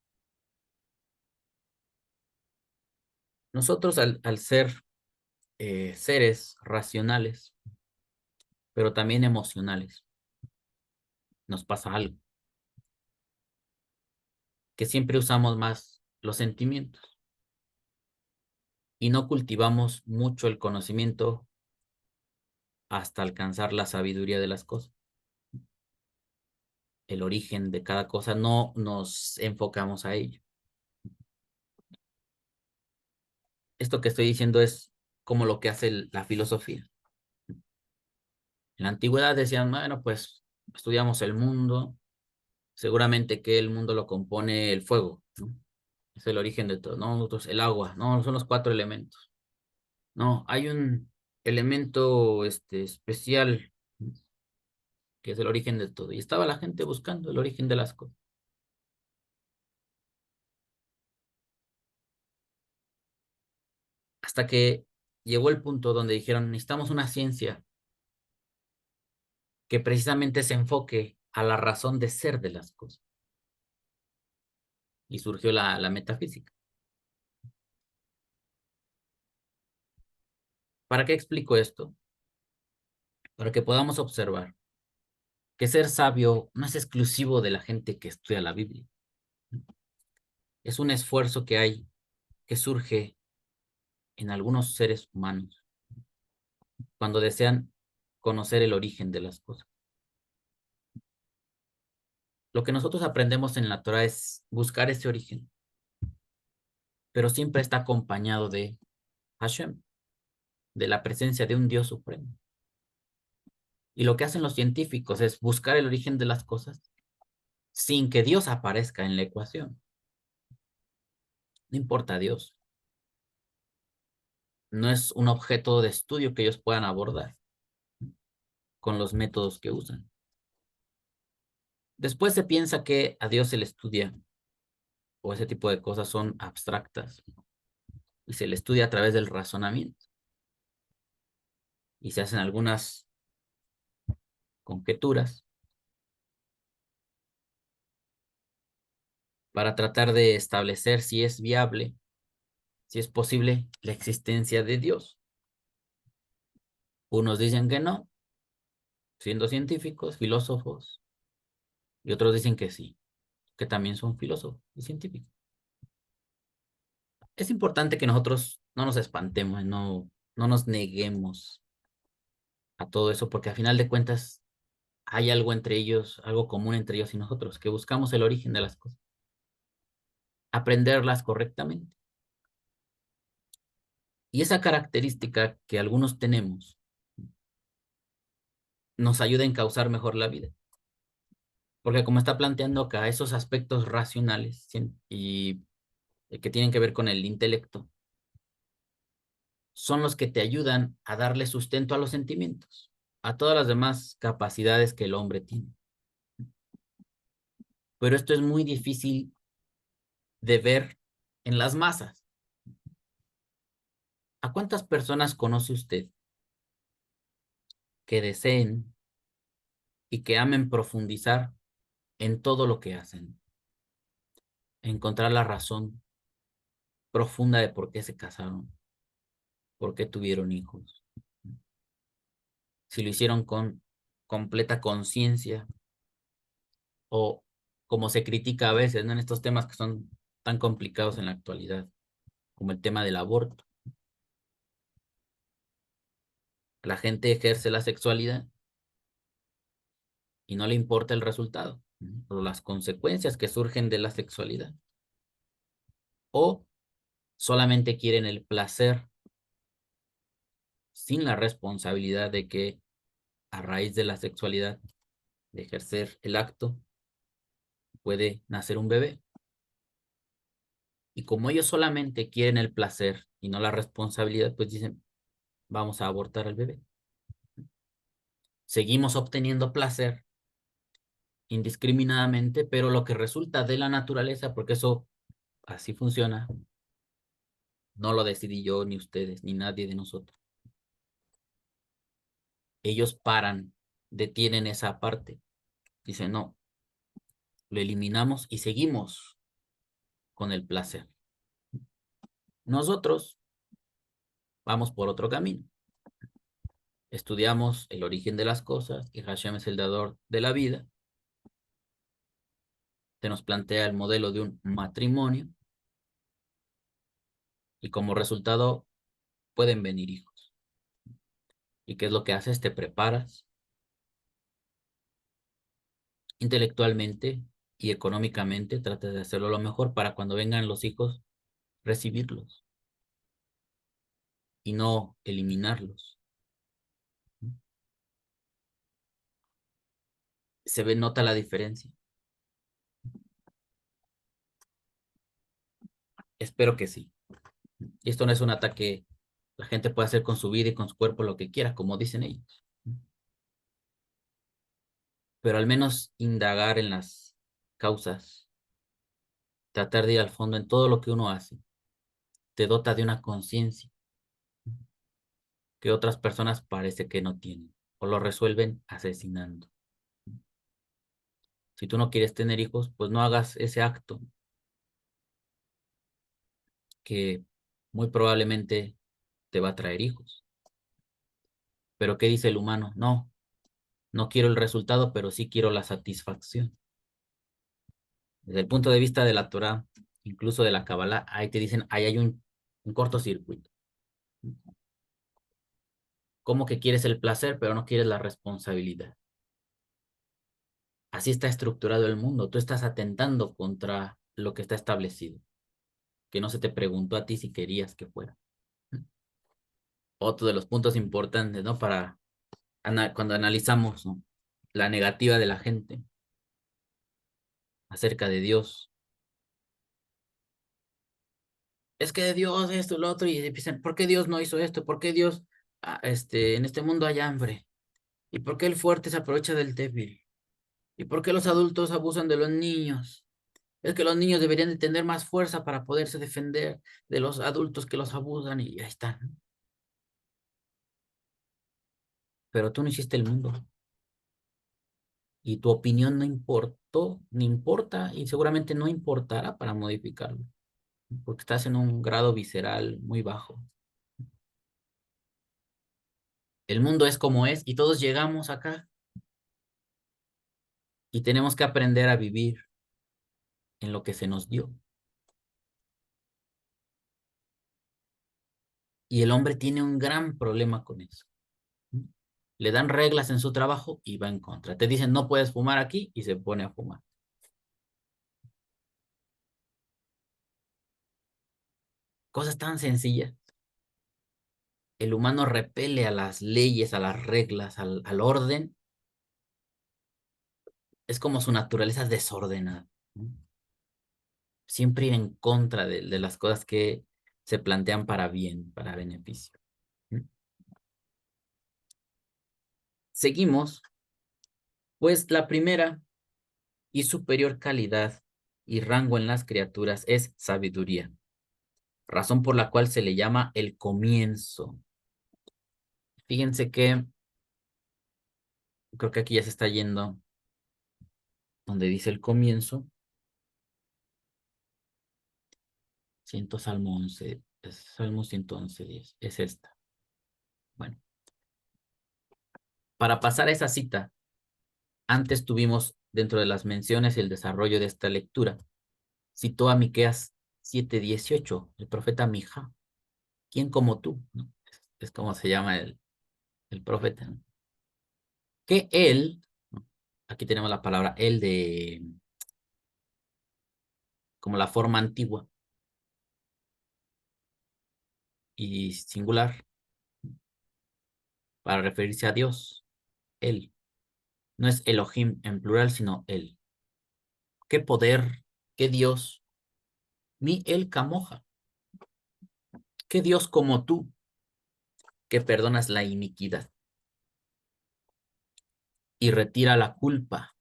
[SPEAKER 1] Nosotros al ser seres racionales, pero también emocionales, nos pasa algo, que siempre usamos más los sentimientos. y no cultivamos mucho el conocimiento hasta alcanzar la sabiduría de las cosas. El origen de cada cosa, no nos enfocamos a ello. Esto que estoy diciendo es como lo que hace la filosofía. En la antigüedad decían, bueno, pues estudiamos el mundo, seguramente que el mundo lo compone el fuego, ¿no? Es el origen de todo, ¿no? Nosotros, el agua, no, son los cuatro elementos. No, hay un elemento especial que es el origen de todo. Y estaba la gente buscando el origen de las cosas. Hasta que llegó el punto donde dijeron, necesitamos una ciencia que precisamente se enfoque a la razón de ser de las cosas. Y surgió la metafísica. ¿Para qué explico esto? Para que podamos observar que ser sabio no es exclusivo de la gente que estudia la Biblia. Es un esfuerzo que hay, que surge en algunos seres humanos cuando desean conocer el origen de las cosas. Lo que nosotros aprendemos en la Torah es buscar ese origen, pero siempre está acompañado de Hashem, de la presencia de un Dios supremo. Y lo que hacen los científicos es buscar el origen de las cosas sin que Dios aparezca en la ecuación. No importa Dios. No es un objeto de estudio que ellos puedan abordar con los métodos que usan. Después se piensa que a Dios se le estudia o ese tipo de cosas son abstractas y se le estudia a través del razonamiento y se hacen algunas conjeturas para tratar de establecer si es viable, si es posible la existencia de Dios. Unos dicen que no, siendo científicos, filósofos, y otros dicen que sí, que también son filósofos y científicos. Es importante que nosotros no nos espantemos, no nos neguemos a todo eso, porque al final de cuentas hay algo entre ellos, algo común entre ellos y nosotros, que buscamos el origen de las cosas, aprenderlas correctamente. Y esa característica que algunos tenemos nos ayuda a encauzar mejor la vida. Porque como está planteando acá, esos aspectos racionales y que tienen que ver con el intelecto, son los que te ayudan a darle sustento a los sentimientos, a todas las demás capacidades que el hombre tiene. Pero esto es muy difícil de ver en las masas. ¿A cuántas personas conoce usted que deseen y que amen profundizar en todo lo que hacen? Encontrar la razón profunda de por qué se casaron, por qué tuvieron hijos. Si lo hicieron con completa conciencia o como se critica a veces, ¿no? En estos temas que son tan complicados en la actualidad, como el tema del aborto. La gente ejerce la sexualidad y no le importa el resultado, ¿no? O las consecuencias que surgen de la sexualidad. O solamente quieren el placer sin la responsabilidad de que a raíz de la sexualidad, de ejercer el acto, puede nacer un bebé. Y como ellos solamente quieren el placer y no la responsabilidad, pues dicen, vamos a abortar al bebé. Seguimos obteniendo placer indiscriminadamente, pero lo que resulta de la naturaleza, porque eso así funciona, no lo decidí yo, ni ustedes, ni nadie de nosotros. Ellos paran, detienen esa parte. Dicen, no, lo eliminamos y seguimos con el placer. Nosotros vamos por otro camino. Estudiamos el origen de las cosas y Hashem es el dador de la vida. Se nos plantea el modelo de un matrimonio y como resultado pueden venir hijos. ¿Y qué es lo que haces? Te preparas intelectualmente y económicamente, tratas de hacerlo lo mejor para cuando vengan los hijos, recibirlos y no eliminarlos. Nota la diferencia. Espero que sí. Y esto no es un ataque. La gente puede hacer con su vida y con su cuerpo lo que quiera, como dicen ellos. Pero al menos indagar en las causas, tratar de ir al fondo en todo lo que uno hace, te dota de una conciencia que otras personas parece que no tienen o lo resuelven asesinando. Si tú no quieres tener hijos, pues no hagas ese acto que muy probablemente te va a traer hijos. Pero ¿qué dice el humano? No, no quiero el resultado, pero sí quiero la satisfacción. Desde el punto de vista de la Torá, incluso de la Kabbalah, ahí te dicen, ahí hay un cortocircuito. Como que quieres el placer, pero no quieres la responsabilidad. Así está estructurado el mundo. Tú estás atentando contra lo que está establecido, que no se te preguntó a ti si querías que fuera. Otro de los puntos importantes, ¿no? Para cuando analizamos, ¿no?, la negativa de la gente acerca de Dios. Es que Dios esto, lo otro, y empiezan, ¿por qué Dios no hizo esto? ¿Por qué Dios, en este mundo hay hambre? ¿Y por qué el fuerte se aprovecha del débil? ¿Y por qué los adultos abusan de los niños? Es que los niños deberían de tener más fuerza para poderse defender de los adultos que los abusan y ahí están. Pero tú no hiciste el mundo y tu opinión no importó, ni importa y seguramente no importará para modificarlo, porque estás en un grado visceral muy bajo. El mundo es como es y todos llegamos acá y tenemos que aprender a vivir en lo que se nos dio. Y el hombre tiene un gran problema con eso. Le dan reglas en su trabajo y va en contra. Te dicen no puedes fumar aquí y se pone a fumar. Cosas tan sencillas. El humano repele a las leyes, a las reglas, al orden. Es como su naturaleza desordenada, ¿no? Siempre ir en contra de las cosas que se plantean para bien, para beneficio, ¿no? Seguimos, pues la primera y superior calidad y rango en las criaturas es sabiduría, razón por la cual se le llama el comienzo. Fíjense que creo que aquí ya se está yendo donde dice el comienzo. Salmo 11, Salmo 111, 10, es esta. Bueno, para pasar a esa cita, antes tuvimos dentro de las menciones y el desarrollo de esta lectura, citó a Miqueas 7:18, el profeta Mija, ¿quién como tú?, ¿no? Es como se llama el profeta, ¿no? Que él, ¿no?, aquí tenemos la palabra él de, como la forma antigua y singular, para referirse a Dios, él. No es Elohim en plural, sino él. Qué poder, qué Dios, mi el camoja, qué Dios como tú, que perdonas la iniquidad y retira la culpa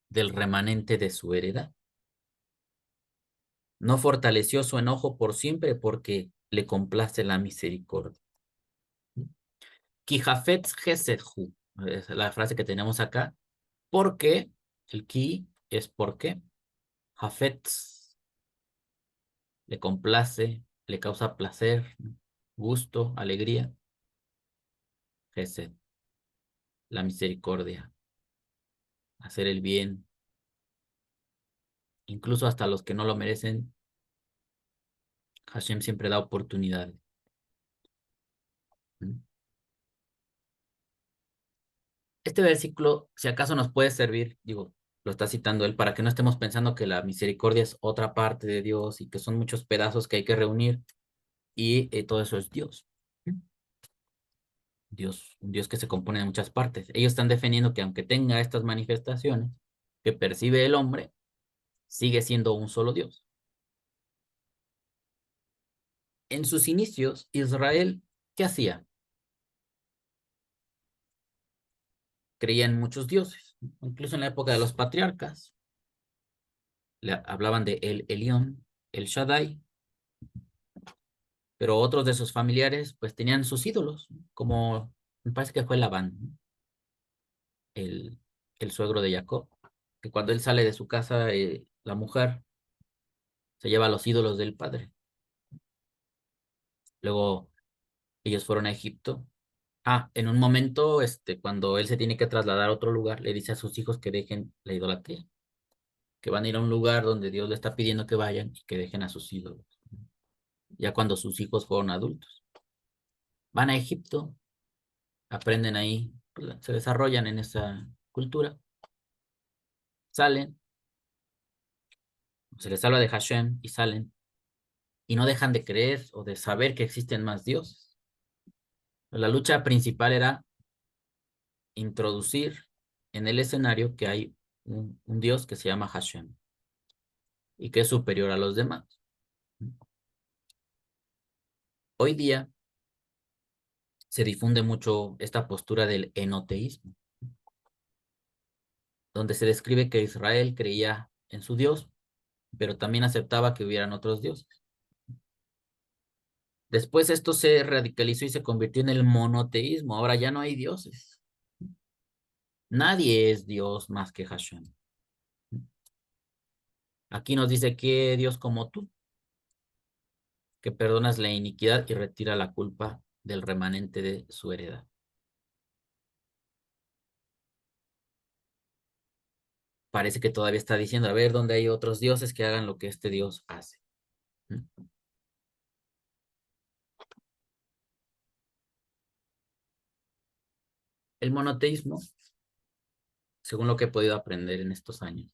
[SPEAKER 1] del remanente de su heredad. No fortaleció su enojo por siempre porque le complace la misericordia. Ki hafetz chesed-hu, es la frase que tenemos acá, porque el ki es porque, hafetz le complace, le causa placer, ¿no?, gusto, alegría, chesed, la misericordia, hacer el bien, incluso hasta los que no lo merecen. Hashem siempre da oportunidades. Este versículo, si acaso nos puede servir, digo, lo está citando él, para que no estemos pensando que la misericordia es otra parte de Dios y que son muchos pedazos que hay que reunir y todo eso es Dios. Dios, un Dios que se compone de muchas partes. Ellos están defendiendo que aunque tenga estas manifestaciones que percibe el hombre, sigue siendo un solo Dios. En sus inicios, Israel, ¿qué hacía? Creía en muchos dioses. Incluso en la época de los patriarcas, le hablaban de el Elión, el Shaddai, pero otros de sus familiares pues tenían sus ídolos, como me parece que fue Labán, el, el suegro de Jacob, que cuando él sale de su casa, la mujer se lleva los ídolos del padre. Luego ellos fueron a Egipto. En un momento, cuando él se tiene que trasladar a otro lugar, le dice a sus hijos que dejen la idolatría, que van a ir a un lugar donde Dios le está pidiendo que vayan y que dejen a sus ídolos. Ya cuando sus hijos fueron adultos, van a Egipto, aprenden ahí, pues, se desarrollan en esa cultura, salen, se les habla de Hashem y salen, y no dejan de creer o de saber que existen más dioses. La lucha principal era introducir en el escenario que hay un Dios que se llama Hashem y que es superior a los demás. Hoy día se difunde mucho esta postura del enoteísmo, donde se describe que Israel creía en su Dios, pero también aceptaba que hubieran otros dioses. Después esto se radicalizó y se convirtió en el monoteísmo. Ahora ya no hay dioses. Nadie es Dios más que Hashem. Aquí nos dice que Dios como tú, que perdonas la iniquidad y retira la culpa del remanente de su heredad. Parece que todavía está diciendo, a ver, ¿dónde hay otros dioses que hagan lo que este Dios hace? El monoteísmo, según lo que he podido aprender en estos años,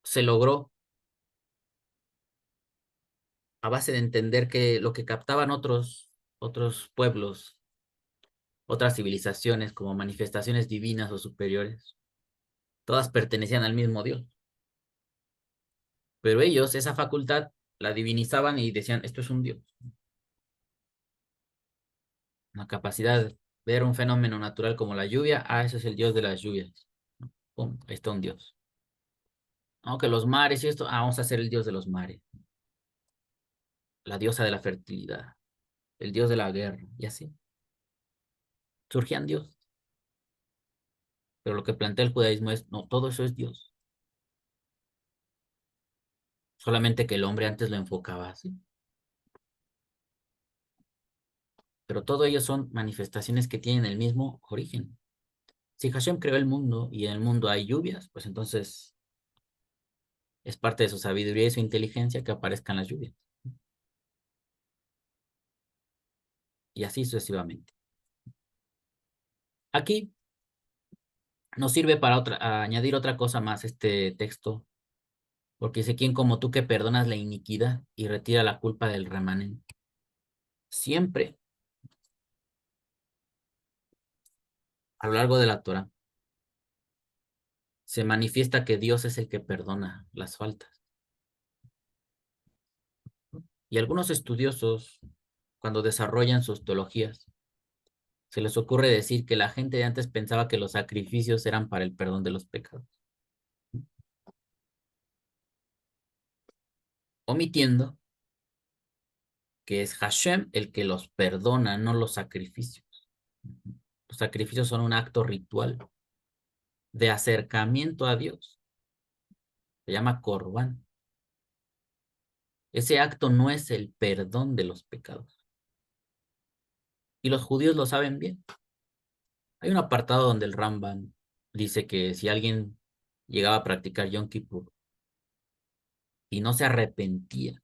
[SPEAKER 1] se logró a base de entender que lo que captaban otros pueblos, otras civilizaciones como manifestaciones divinas o superiores, todas pertenecían al mismo Dios. Pero ellos esa facultad la divinizaban y decían, esto es un Dios. Una capacidad de ver un fenómeno natural como la lluvia, ese es el Dios de las lluvias. Pum, ahí está un Dios. Aunque los mares y esto, vamos a ser el Dios de los mares, la diosa de la fertilidad, el Dios de la guerra, y así. Surgían Dios. Pero lo que plantea el judaísmo es, no, todo eso es Dios. Solamente que el hombre antes lo enfocaba así. Pero todo ello son manifestaciones que tienen el mismo origen. Si Hashem creó el mundo y en el mundo hay lluvias, pues entonces es parte de su sabiduría y su inteligencia que aparezcan las lluvias. Y así sucesivamente. Aquí nos sirve para añadir otra cosa más este texto, porque dice, ¿quién como tú que perdonas la iniquidad y retira la culpa del remanente? Siempre, a lo largo de la Torah, se manifiesta que Dios es el que perdona las faltas. Y algunos estudiosos, cuando desarrollan sus teologías, se les ocurre decir que la gente de antes pensaba que los sacrificios eran para el perdón de los pecados, omitiendo que es Hashem el que los perdona, no los sacrificios. Los sacrificios son un acto ritual de acercamiento a Dios. Se llama Corbán. Ese acto no es el perdón de los pecados. Y los judíos lo saben bien. Hay un apartado donde el Rambam dice que si alguien llegaba a practicar Yom Kippur y no se arrepentía,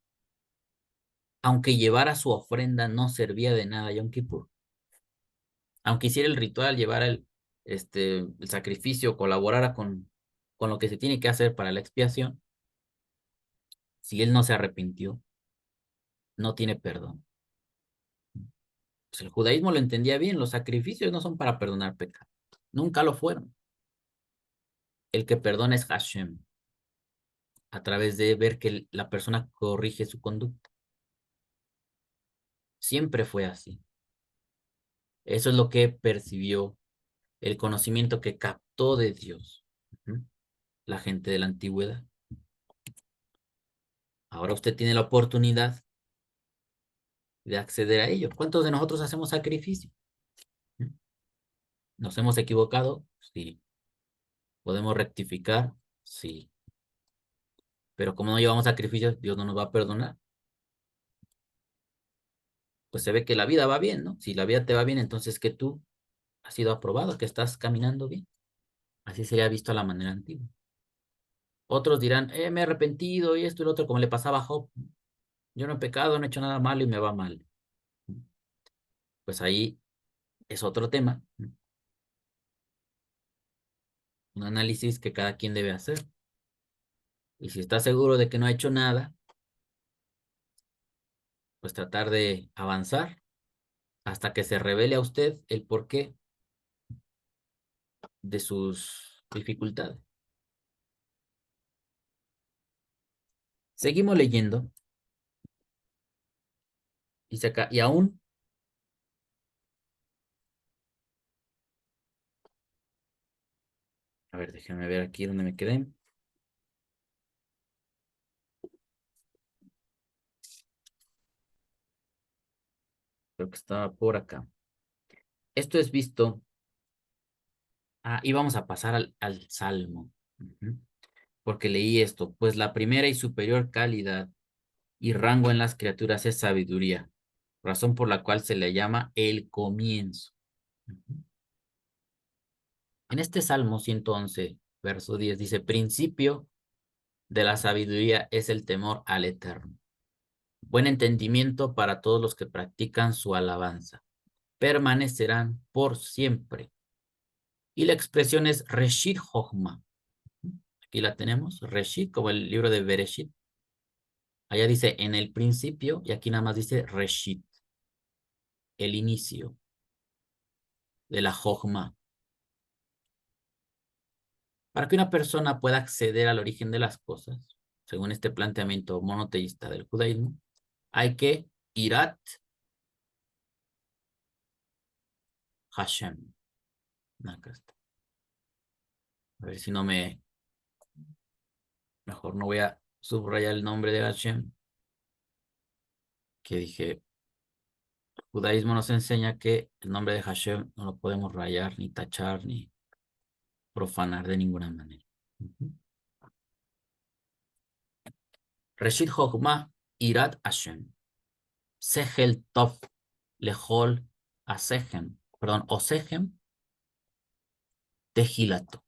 [SPEAKER 1] aunque llevara su ofrenda, no servía de nada Yom Kippur. Aunque hiciera el ritual, llevara el sacrificio, colaborara con lo que se tiene que hacer para la expiación, si él no se arrepintió, no tiene perdón. Pues el judaísmo lo entendía bien, los sacrificios no son para perdonar pecados, nunca lo fueron. El que perdona es Hashem, a través de ver que la persona corrige su conducta. Siempre fue así. Eso es lo que percibió, el conocimiento que captó de Dios. Ujú. La gente de la antigüedad. Ahora usted tiene la oportunidad de acceder a ello. ¿Cuántos de nosotros hacemos sacrificio? Ujú. ¿Nos hemos equivocado? Sí. ¿Podemos rectificar? Sí. Pero como no llevamos sacrificios, Dios no nos va a perdonar. Pues se ve que la vida va bien, ¿no? Si la vida te va bien, entonces que tú has sido aprobado, que estás caminando bien. Así sería visto a la manera antigua. Otros dirán, me he arrepentido y esto y lo otro, como le pasaba a Job. Yo no he pecado, no he hecho nada malo y me va mal. Pues ahí es otro tema, un análisis que cada quien debe hacer. Y si está seguro de que no ha hecho nada, pues tratar de avanzar hasta que se revele a usted el porqué de sus dificultades. Seguimos leyendo. Dice acá, y aún, a ver, déjenme ver aquí donde me quedé. Creo que estaba por acá. Esto es visto. Y vamos a pasar al Salmo. Ujú. Porque leí esto, pues la primera y superior calidad y rango en las criaturas es sabiduría, razón por la cual se le llama el comienzo. Ujú. En este Salmo 111, verso 10, dice, principio de la sabiduría es el temor al Eterno. Buen entendimiento para todos los que practican su alabanza. Permanecerán por siempre. Y la expresión es Reshit Jochma. Aquí la tenemos, Reshit, como el libro de Bereshit. Allá dice en el principio y aquí nada más dice Reshit, el inicio de la Jochma. Para que una persona pueda acceder al origen de las cosas, según este planteamiento monoteísta del judaísmo, hay que irat Hashem. Acá está. A ver si no mejor no voy a subrayar el nombre de Hashem, que dije, el judaísmo nos enseña que el nombre de Hashem no lo podemos rayar, ni tachar, ni profanar de ninguna manera. Ujú. Reshit Chokmah, Irat Hashem. Sehel Tov, Lehol Asechem, perdón, Osechem, Tejilato.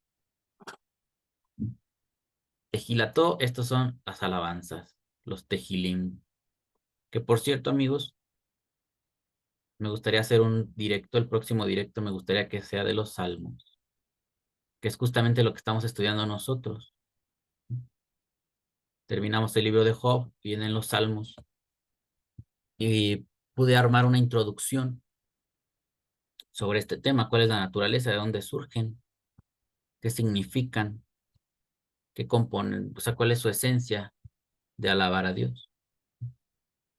[SPEAKER 1] Tejilato, estos son las alabanzas, los tejilim. Que por cierto, amigos, me gustaría hacer un directo, el próximo directo me gustaría que sea de los salmos, que es justamente lo que estamos estudiando nosotros. Terminamos el libro de Job, vienen los salmos, y pude armar una introducción sobre este tema, cuál es la naturaleza, de dónde surgen, qué significan, qué componen, o sea, cuál es su esencia de alabar a Dios.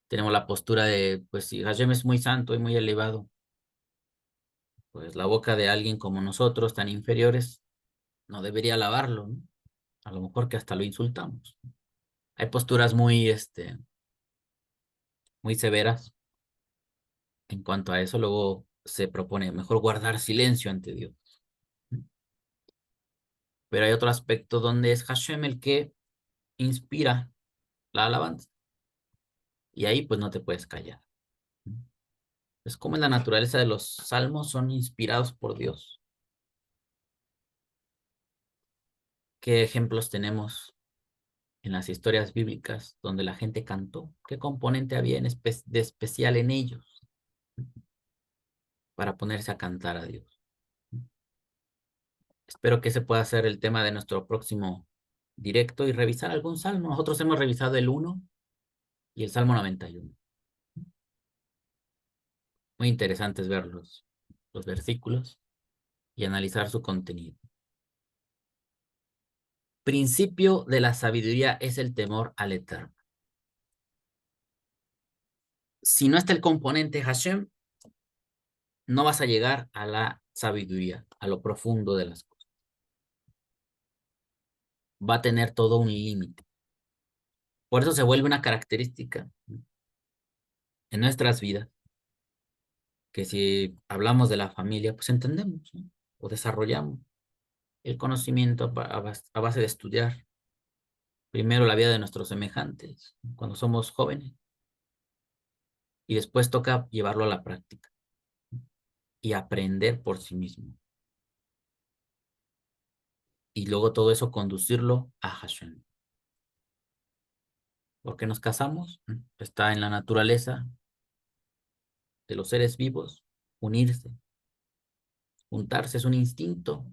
[SPEAKER 1] Tenemos la postura de, pues si Hashem es muy santo y muy elevado, pues la boca de alguien como nosotros, tan inferiores, no debería alabarlo, ¿no? A lo mejor que hasta lo insultamos. Hay posturas muy severas en cuanto a eso. Luego se propone mejor guardar silencio ante Dios. Pero hay otro aspecto donde es Hashem el que inspira la alabanza. Y ahí pues no te puedes callar. Es como en la naturaleza de los salmos son inspirados por Dios. ¿Qué ejemplos tenemos en las historias bíblicas donde la gente cantó? ¿Qué componente había de especial en ellos para ponerse a cantar a Dios? Espero que ese pueda ser el tema de nuestro próximo directo y revisar algún salmo. Nosotros hemos revisado el 1 y el Salmo 91. Muy interesantes ver los versículos y analizar su contenido. Principio de la sabiduría es el temor al Eterno. Si no está el componente Hashem, no vas a llegar a la sabiduría, a lo profundo de las cosas. Va a tener todo un límite. Por eso se vuelve una característica en nuestras vidas, que si hablamos de la familia, pues entendemos, ¿no? O desarrollamos el conocimiento a base de estudiar primero la vida de nuestros semejantes cuando somos jóvenes y después toca llevarlo a la práctica y aprender por sí mismo. Y luego todo eso conducirlo a Hashem. ¿Por qué nos casamos? Está en la naturaleza de los seres vivos, unirse, juntarse es un instinto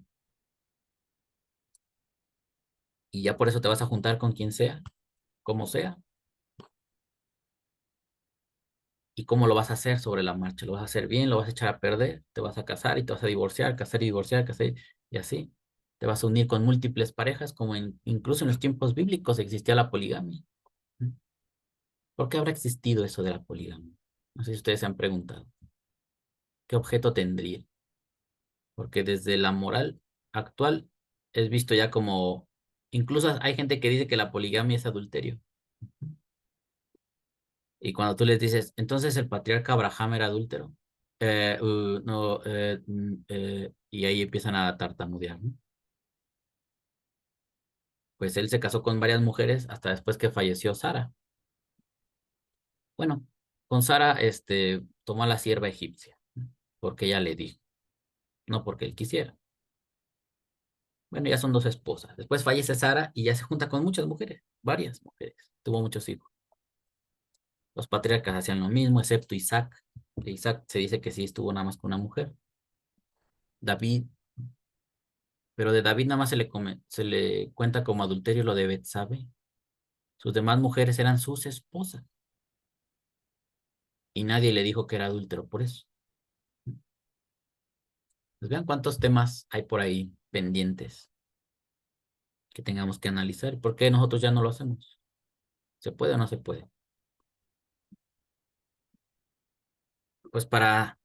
[SPEAKER 1] y ya por eso te vas a juntar con quien sea, como sea. ¿Y cómo lo vas a hacer sobre la marcha? ¿Lo vas a hacer bien? ¿Lo vas a echar a perder? ¿Te vas a casar y te vas a divorciar, casar y divorciar, casar y así? ¿Te vas a unir con múltiples parejas como incluso en los tiempos bíblicos existía la poligamia? ¿Por qué habrá existido eso de la poligamia? No sé si ustedes se han preguntado. ¿Qué objeto tendría? Porque desde la moral actual es visto ya como, incluso hay gente que dice que la poligamia es adulterio. Y cuando tú les dices, entonces el patriarca Abraham era adúltero. No, y ahí empiezan a tartamudear, ¿no? Pues él se casó con varias mujeres hasta después que falleció Sara. Bueno, con Sara, tomó a la sierva egipcia, ¿no? Porque ella le dijo, no porque él quisiera. Bueno, ya son dos esposas. Después fallece Sara y ya se junta con muchas mujeres, varias mujeres. Tuvo muchos hijos. Los patriarcas hacían lo mismo, excepto Isaac. De Isaac se dice que sí estuvo nada más con una mujer. David, pero de David nada más se le cuenta como adulterio lo de Betsabe. Sus demás mujeres eran sus esposas y nadie le dijo que era adúltero por eso. Pues vean cuántos temas hay por ahí pendientes que tengamos que analizar. ¿Por qué nosotros ya no lo hacemos? ¿Se puede o no se puede? Pues para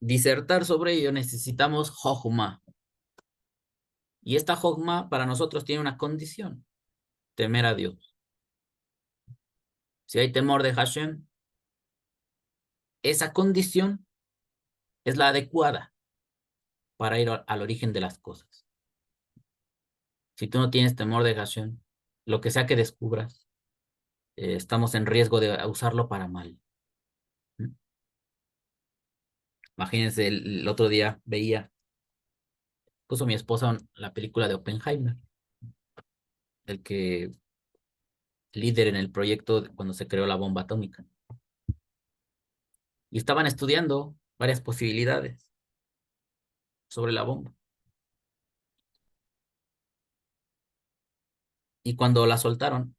[SPEAKER 1] disertar sobre ello necesitamos Jochma. Y esta Jochma para nosotros tiene una condición, temer a Dios. Si hay temor de Hashem, esa condición es la adecuada para ir al origen de las cosas. Si tú no tienes temor de Hashem, lo que sea que descubras, estamos en riesgo de usarlo para mal. Imagínense, el otro día puso mi esposa la película de Oppenheimer, el que líder en el proyecto cuando se creó la bomba atómica. Y estaban estudiando varias posibilidades sobre la bomba. Y cuando la soltaron,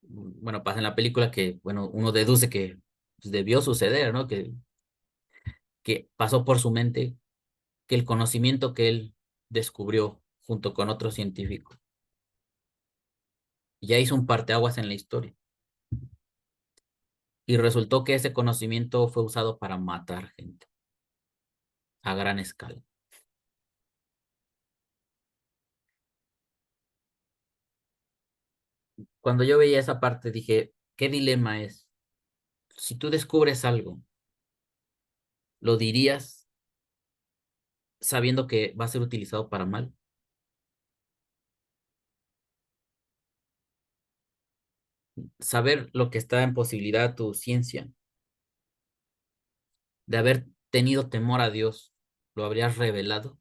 [SPEAKER 1] bueno, pasa en la película que, bueno, uno deduce que pues, debió suceder, ¿no? Que pasó por su mente que el conocimiento que él descubrió junto con otros científicos ya hizo un parteaguas en la historia. Y resultó que ese conocimiento fue usado para matar gente a gran escala. Cuando yo veía esa parte dije, ¿qué dilema es? Si tú descubres algo, ¿lo dirías sabiendo que va a ser utilizado para mal? Saber lo que está en posibilidad tu ciencia, de haber tenido temor a Dios, ¿lo habrías revelado?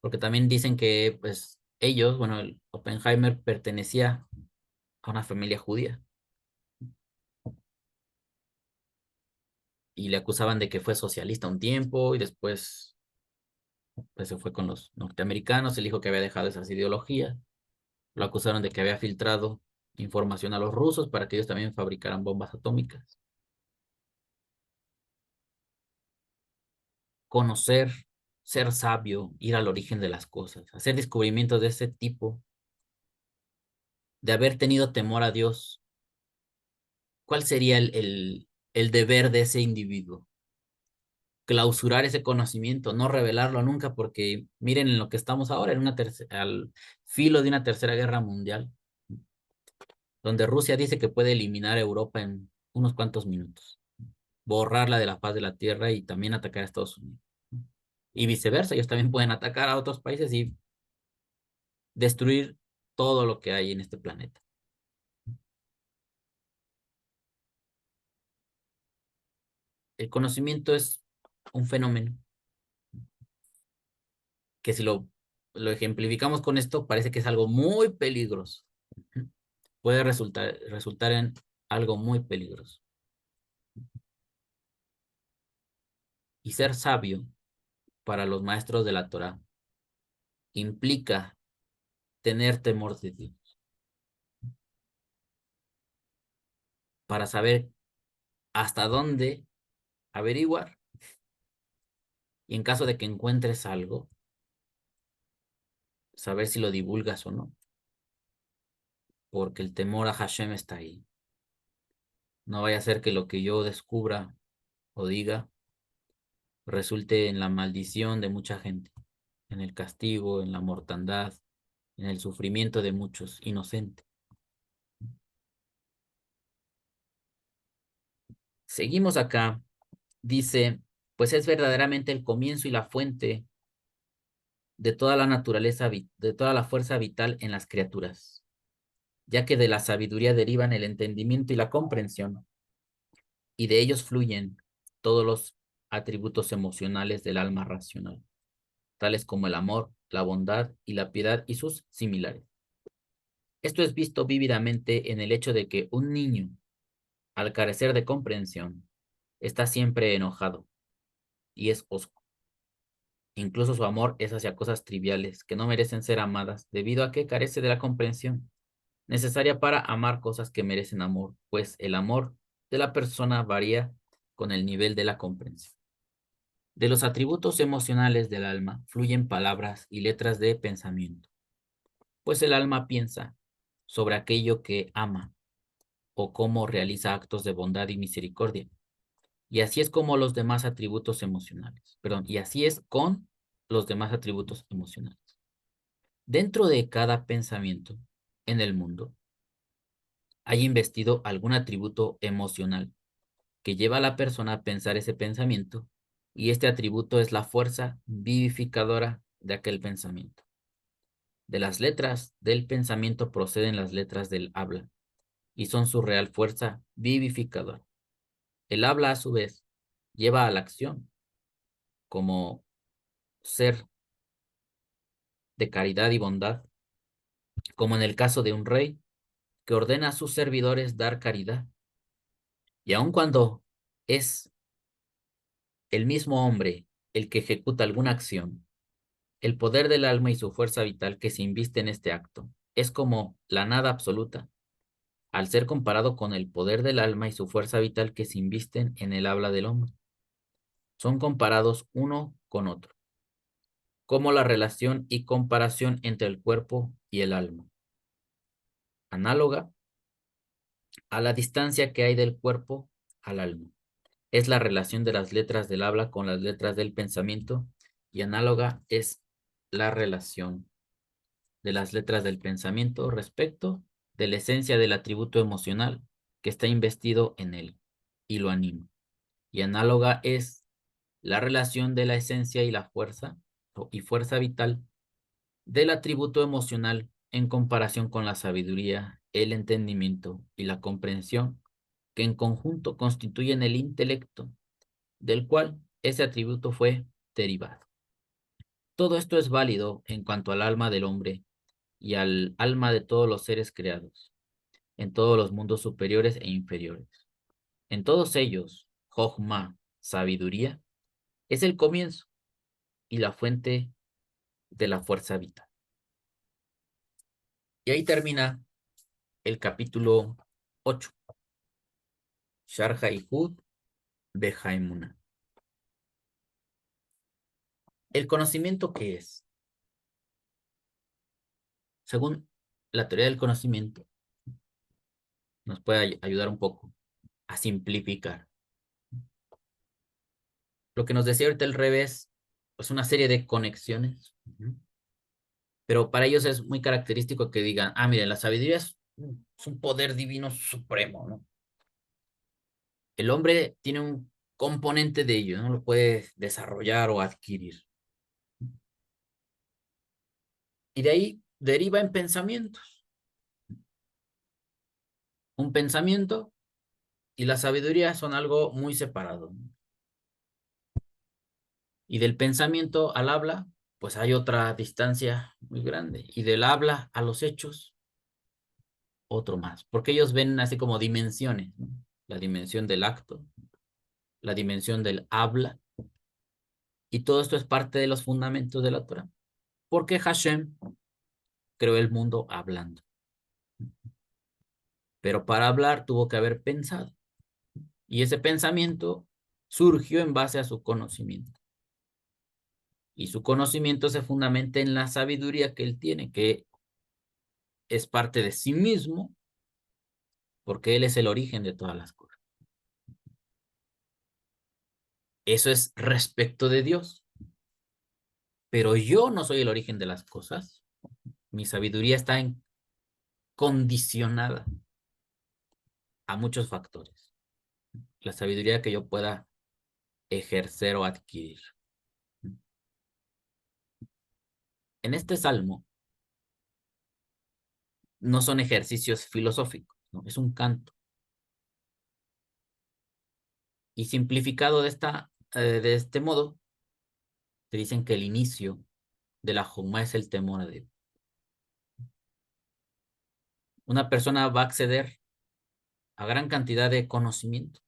[SPEAKER 1] Porque también dicen que, pues, ellos, bueno, el Oppenheimer pertenecía a una familia judía y le acusaban de que fue socialista un tiempo y después Pues se fue con los norteamericanos, él dijo que había dejado esas ideologías, lo acusaron de que había filtrado información a los rusos para que ellos también fabricaran bombas atómicas. Conocer, ser sabio, ir al origen de las cosas, hacer descubrimientos de ese tipo, de haber tenido temor a Dios. ¿Cuál sería el deber de ese individuo? Clausurar ese conocimiento, no revelarlo nunca, porque miren en lo que estamos ahora, al filo de una tercera guerra mundial, donde Rusia dice que puede eliminar a Europa en unos cuantos minutos, borrarla de la faz de la tierra y también atacar a Estados Unidos. Y viceversa, ellos también pueden atacar a otros países y destruir todo lo que hay en este planeta. El conocimiento es un fenómeno que si lo ejemplificamos con esto, parece que es algo muy peligroso. Puede resultar en algo muy peligroso. Y ser sabio para los maestros de la Torá implica tener temor de Dios para saber hasta dónde averiguar y en caso de que encuentres algo, saber si lo divulgas o no, porque el temor a Hashem está ahí. No vaya a ser que lo que yo descubra o diga resulte en la maldición de mucha gente, en el castigo, en la mortandad, en el sufrimiento de muchos inocentes. Seguimos acá. Dice, pues es verdaderamente el comienzo y la fuente de toda la naturaleza, de toda la fuerza vital en las criaturas, ya que de la sabiduría derivan el entendimiento y la comprensión, y de ellos fluyen todos los atributos emocionales del alma racional, tales como el amor, la bondad y la piedad y sus similares. Esto es visto vívidamente en el hecho de que un niño, al carecer de comprensión, está siempre enojado y es osco. Incluso su amor es hacia cosas triviales que no merecen ser amadas debido a que carece de la comprensión necesaria para amar cosas que merecen amor, pues el amor de la persona varía con el nivel de la comprensión. De los atributos emocionales del alma fluyen palabras y letras de pensamiento, pues el alma piensa sobre aquello que ama o cómo realiza actos de bondad y misericordia. Y así es como los demás atributos emocionales, perdón, y así es con los demás atributos emocionales. Dentro de cada pensamiento en el mundo hay investido algún atributo emocional que lleva a la persona a pensar ese pensamiento, y este atributo es la fuerza vivificadora de aquel pensamiento. De las letras del pensamiento proceden las letras del habla, y son su real fuerza vivificadora. El habla, a su vez, lleva a la acción, como ser de caridad y bondad, como en el caso de un rey que ordena a sus servidores dar caridad. Y aun cuando es el mismo hombre el que ejecuta alguna acción, el poder del alma y su fuerza vital que se inviste en este acto es como la nada absoluta, al ser comparado con el poder del alma y su fuerza vital que se invisten en el habla del hombre. Son comparados uno con otro, como la relación y comparación entre el cuerpo y el alma, análoga a la distancia que hay del cuerpo al alma. Es la relación de las letras del habla con las letras del pensamiento, y análoga es la relación de las letras del pensamiento respecto de la esencia del atributo emocional que está investido en él y lo anima. Y análoga es la relación de la esencia y la fuerza y fuerza vital del atributo emocional en comparación con la sabiduría, el entendimiento y la comprensión que en conjunto constituyen el intelecto del cual ese atributo fue derivado. Todo esto es válido en cuanto al alma del hombre y al alma de todos los seres creados, en todos los mundos superiores e inferiores. En todos ellos, Jochma, sabiduría, es el comienzo, y la fuente de la fuerza vital. Y ahí termina el capítulo 8. Sharja y Hud Behaimuna. ¿El conocimiento qué es? Según la teoría del conocimiento, nos puede ayudar un poco a simplificar. Lo que nos decía ahorita el revés, pues una serie de conexiones. Pero para ellos es muy característico que digan, miren, la sabiduría es un poder divino supremo, ¿no? El hombre tiene un componente de ello, no lo puede desarrollar o adquirir. Y de ahí deriva en pensamientos. Un pensamiento y la sabiduría son algo muy separado. Y del pensamiento al habla, pues hay otra distancia muy grande. Y del habla a los hechos, otro más. Porque ellos ven así como dimensiones, ¿no? La dimensión del acto, la dimensión del habla. Y todo esto es parte de los fundamentos de la Torah. Porque Hashem creó el mundo hablando. Pero para hablar tuvo que haber pensado. Y ese pensamiento surgió en base a su conocimiento. Y su conocimiento se fundamenta en la sabiduría que él tiene, que es parte de sí mismo, porque él es el origen de todas las cosas. Eso es respecto de Dios. Pero yo no soy el origen de las cosas. Mi sabiduría está condicionada a muchos factores. La sabiduría que yo pueda ejercer o adquirir. En este salmo no son ejercicios filosóficos, ¿no? Es un canto. Y simplificado de este modo, te dicen que el inicio de la Jumá es el temor a Dios. Una persona va a acceder a gran cantidad de conocimiento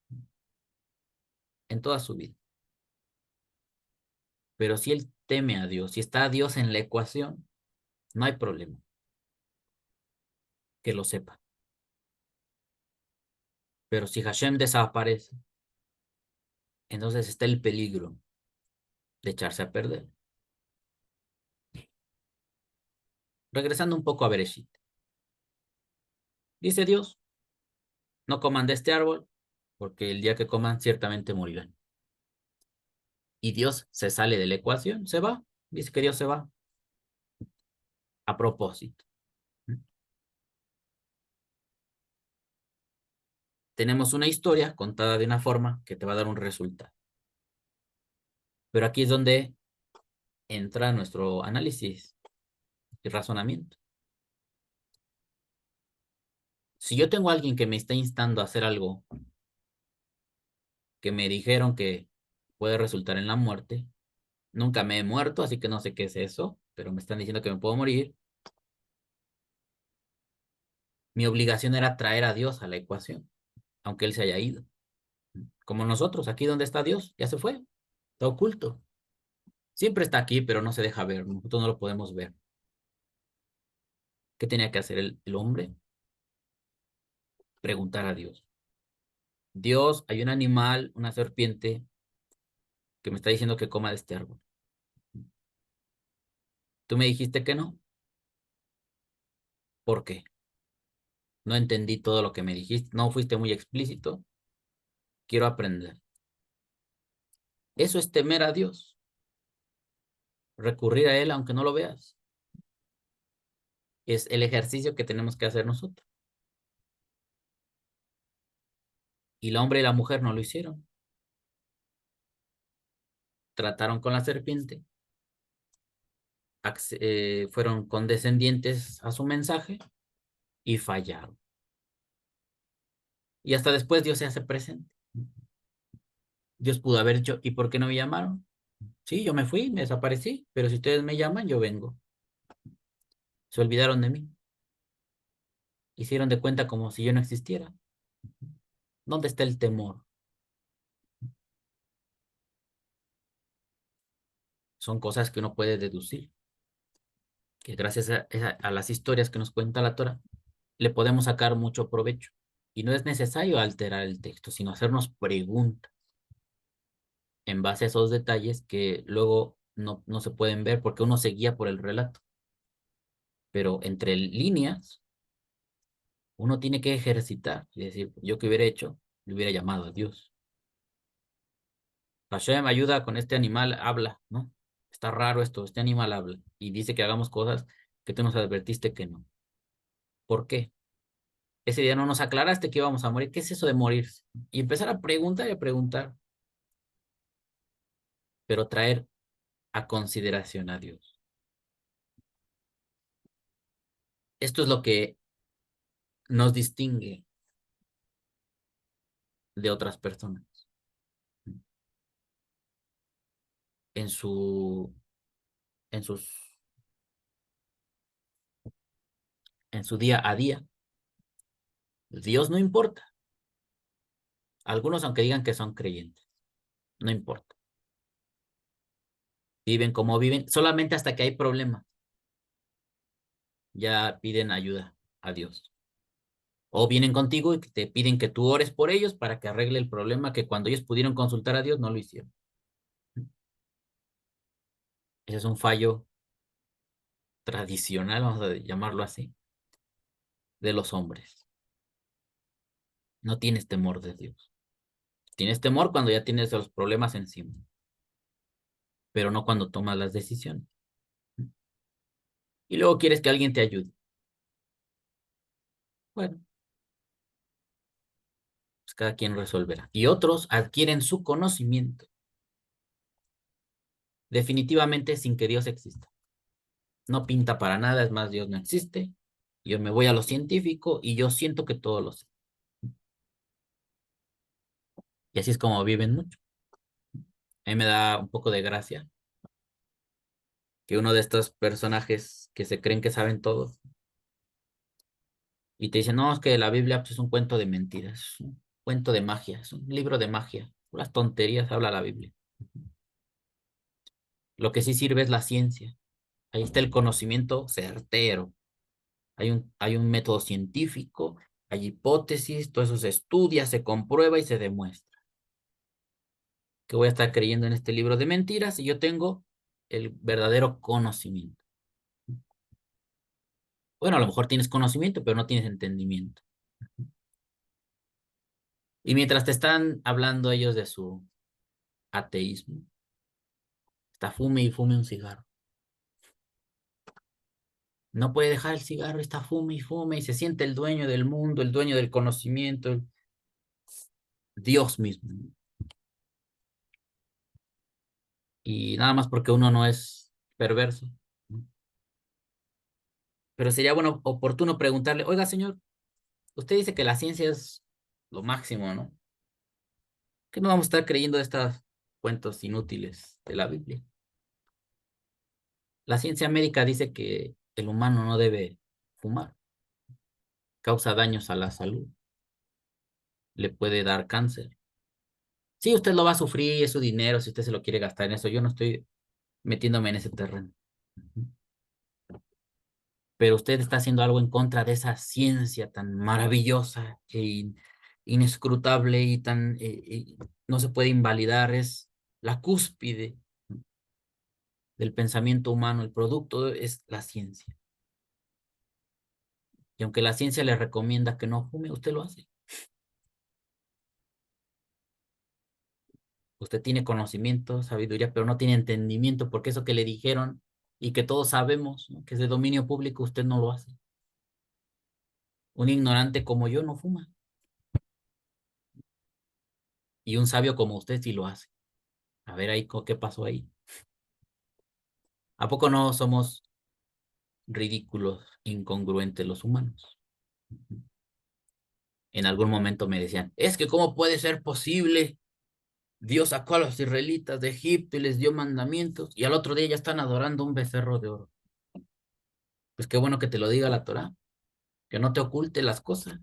[SPEAKER 1] en toda su vida. Pero si él teme a Dios, si está Dios en la ecuación, no hay problema que lo sepa. Pero si Hashem desaparece, entonces está el peligro de echarse a perder. Regresando un poco a Bereshit. Dice Dios, no coman de este árbol, porque el día que coman ciertamente morirán. Y Dios se sale de la ecuación, se va. Dice que Dios se va a propósito. Tenemos una historia contada de una forma que te va a dar un resultado. Pero aquí es donde entra nuestro análisis y razonamiento. Si yo tengo a alguien que me está instando a hacer algo que me dijeron que puede resultar en la muerte, nunca me he muerto, así que no sé qué es eso, pero me están diciendo que me puedo morir. Mi obligación era traer a Dios a la ecuación, aunque Él se haya ido. Como nosotros, aquí donde está Dios, ya se fue, está oculto. Siempre está aquí, pero no se deja ver, nosotros no lo podemos ver. ¿Qué tenía que hacer el hombre? Preguntar a Dios. Dios, hay un animal, una serpiente, que me está diciendo que coma de este árbol. Tú me dijiste que no. ¿Por qué? No entendí todo lo que me dijiste. No fuiste muy explícito. Quiero aprender. Eso es temer a Dios. Recurrir a Él aunque no lo veas. Es el ejercicio que tenemos que hacer nosotros. Y el hombre y la mujer no lo hicieron. Trataron con la serpiente. Fueron condescendientes a su mensaje y fallaron. Y hasta después Dios se hace presente. Dios pudo haber dicho, ¿y por qué no me llamaron? Sí, yo me fui, me desaparecí, pero si ustedes me llaman, yo vengo. Se olvidaron de mí. Hicieron de cuenta como si yo no existiera. ¿Dónde está el temor? son cosas que uno puede deducir, que gracias a las historias que nos cuenta la Torah, le podemos sacar mucho provecho. Y no es necesario alterar el texto, sino hacernos preguntas en base a esos detalles que luego no se pueden ver porque uno se guía por el relato. Pero entre líneas, uno tiene que ejercitar y decir, yo qué hubiera hecho, le hubiera llamado a Dios. Hashem ayuda con este animal, habla, ¿no? Está raro esto, este animal habla y dice que hagamos cosas que tú nos advertiste que no. ¿Por qué? Ese día no nos aclaraste que íbamos a morir. ¿Qué es eso de morirse? Y empezar a preguntar y a preguntar, pero traer a consideración a Dios. Esto es lo que nos distingue de otras personas en su, en sus, en su día a día. Dios no importa. Algunos, aunque digan que son creyentes, no importa. Viven como viven, solamente hasta que hay problemas, ya piden ayuda a Dios. O vienen contigo y te piden que tú ores por ellos para que arregle el problema que cuando ellos pudieron consultar a Dios no lo hicieron. Ese es un fallo tradicional, vamos a llamarlo así, de los hombres. No tienes temor de Dios. Tienes temor cuando ya tienes los problemas encima, pero no cuando tomas las decisiones. Y luego quieres que alguien te ayude. Bueno, pues cada quien resolverá. Y otros adquieren su conocimiento definitivamente sin que Dios exista. No pinta para nada, es más, Dios no existe. Yo me voy a lo científico y yo siento que todo lo sé. Y así es como viven mucho. A mí me da un poco de gracia que uno de estos personajes que se creen que saben todo y te dicen, no, es que la Biblia pues, es un cuento de mentiras, es un cuento de magia, es un libro de magia. Las tonterías habla la Biblia. Lo que sí sirve es la ciencia. Ahí está el conocimiento certero. Hay un método científico, hay hipótesis, todo eso se estudia, se comprueba y se demuestra. Que voy a estar creyendo en este libro de mentiras y yo tengo el verdadero conocimiento. Bueno, a lo mejor tienes conocimiento, pero no tienes entendimiento. Y mientras te están hablando ellos de su ateísmo, está fume y fume un cigarro. No puede dejar el cigarro, está fume y fume y se siente el dueño del mundo, el dueño del conocimiento, Dios mismo. Y nada más porque uno no es perverso. ¿No? Pero sería bueno, oportuno preguntarle, oiga, señor, usted dice que la ciencia es lo máximo, ¿no? ¿Qué no vamos a estar creyendo de estos cuentos inútiles de la Biblia? La ciencia médica dice que el humano no debe fumar, causa daños a la salud, le puede dar cáncer. Sí, usted lo va a sufrir, es su dinero, si usted se lo quiere gastar en eso, yo no estoy metiéndome en ese terreno. Ujú. Pero usted está haciendo algo en contra de esa ciencia tan maravillosa e inescrutable y tan no se puede invalidar, es la cúspide del pensamiento humano, el producto es la ciencia. Y aunque la ciencia le recomienda que no fume, usted lo hace. Usted tiene conocimiento, sabiduría, pero no tiene entendimiento, porque eso que le dijeron y que todos sabemos, ¿no? Que es de dominio público, usted no lo hace. Un ignorante como yo no fuma. Y un sabio como usted sí lo hace. A ver ahí, ¿qué pasó ahí? ¿A poco no somos ridículos, incongruentes los humanos? En algún momento me decían, es que ¿cómo puede ser posible? Dios sacó a los israelitas de Egipto y les dio mandamientos y al otro día ya están adorando un becerro de oro. Pues qué bueno que te lo diga la Torá, que no te oculte las cosas,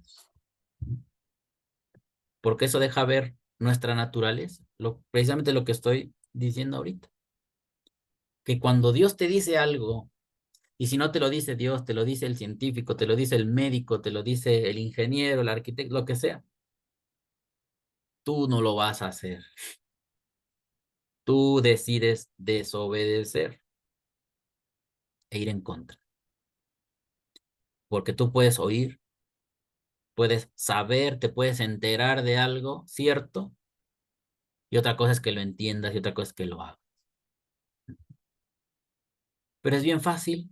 [SPEAKER 1] porque eso deja ver nuestra naturaleza, precisamente lo que estoy diciendo ahorita. que cuando Dios te dice algo, y si no te lo dice Dios, te lo dice el científico, te lo dice el médico, te lo dice el ingeniero, el arquitecto, lo que sea, tú no lo vas a hacer. Tú decides desobedecer e ir en contra. Porque tú puedes oír, puedes saber, te puedes enterar de algo cierto, y otra cosa es que lo entiendas y otra cosa es que lo hagas. Pero es bien fácil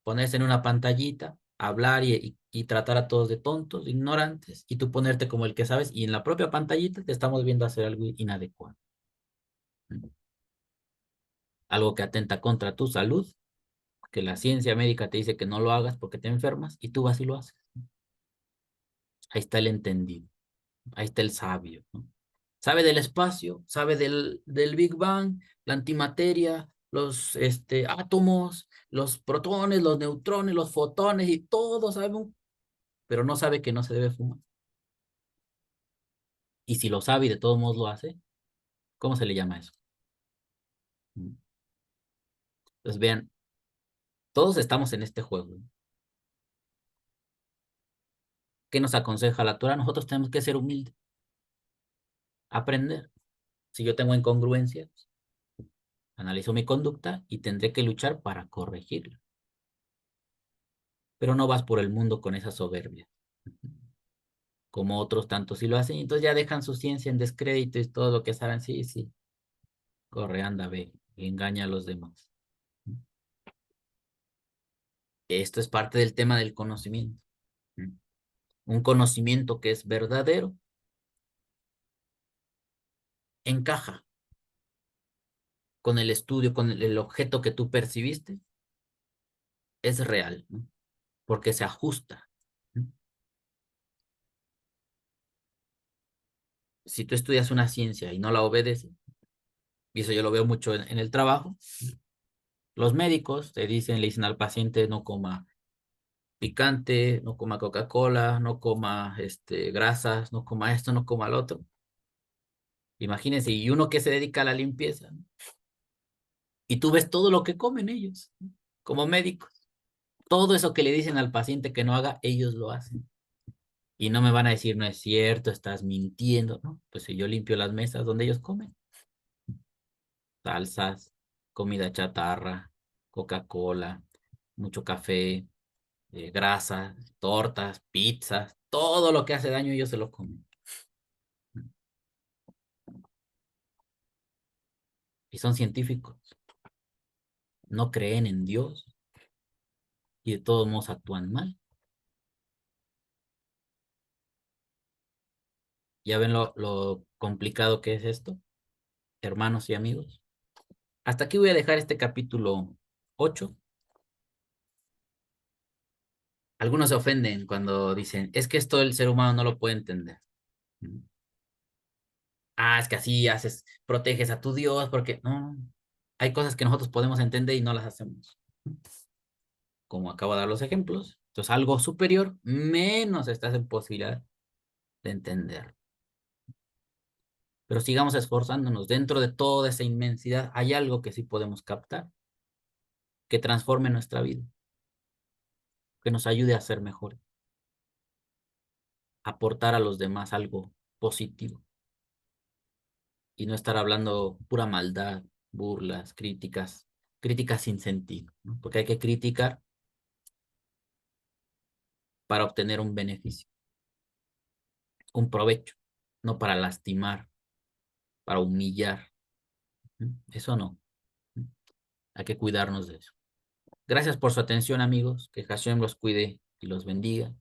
[SPEAKER 1] ponerse en una pantallita, hablar y tratar a todos de tontos, ignorantes, y tú ponerte como el que sabes, y en la propia pantallita te estamos viendo hacer algo inadecuado. Algo que atenta contra tu salud, que la ciencia médica te dice que no lo hagas porque te enfermas, y tú vas y lo haces. Ahí está el entendido, ahí está el sabio, ¿no? Sabe del espacio, sabe del Big Bang, la antimateria, los átomos, los protones, los neutrones, los fotones y todo sabe, pero no sabe que no se debe fumar. Y si lo sabe y de todos modos lo hace, ¿cómo se le llama eso? Entonces vean, todos estamos en este juego. ¿Qué nos aconseja la Torah? Nosotros tenemos que ser humildes, aprender. Si yo tengo incongruencias, analizo mi conducta y tendré que luchar para corregirla. Pero no vas por el mundo con esa soberbia, como otros tantos sí lo hacen, y entonces ya dejan su ciencia en descrédito y todo lo que saben, sí, sí, corre, anda, ve, y engaña a los demás. Esto es parte del tema del conocimiento. Un conocimiento que es verdadero encaja con el estudio, con el objeto que tú percibiste, es real, ¿no? Porque se ajusta, ¿no? Si tú estudias una ciencia y no la obedeces, y eso yo lo veo mucho en el trabajo, los médicos te dicen, le dicen al paciente no coma picante, no coma Coca-Cola, no coma grasas, no coma esto, no coma lo otro. Imagínense, y uno que se dedica a la limpieza, ¿no? Y tú ves todo lo que comen ellos, ¿no? Como médicos. Todo eso que le dicen al paciente que no haga, ellos lo hacen. Y no me van a decir, no es cierto, estás mintiendo, ¿no? Pues si yo limpio las mesas donde ellos comen, salsas, comida chatarra, Coca-Cola, mucho café, grasas, tortas, pizzas, todo lo que hace daño ellos se lo comen. Y son científicos, no creen en Dios y de todos modos actúan mal. ¿Ya ven lo complicado que es esto, hermanos y amigos? Hasta aquí voy a dejar este capítulo 8. Algunos se ofenden cuando dicen, es que esto el ser humano no lo puede entender. Ah, es que así haces, proteges a tu Dios, porque no, hay cosas que nosotros podemos entender y no las hacemos. Como acabo de dar los ejemplos. Entonces, algo superior, menos estás en posibilidad de entender. Pero sigamos esforzándonos. Dentro de toda esa inmensidad hay algo que sí podemos captar, que transforme nuestra vida, que nos ayude a ser mejor, aportar a los demás algo positivo y no estar hablando pura maldad, burlas, críticas, críticas sin sentido, ¿no? Porque hay que criticar para obtener un beneficio, un provecho, no para lastimar, para humillar. Eso no. Hay que cuidarnos de eso. Gracias por su atención, amigos. Que Hashem los cuide y los bendiga.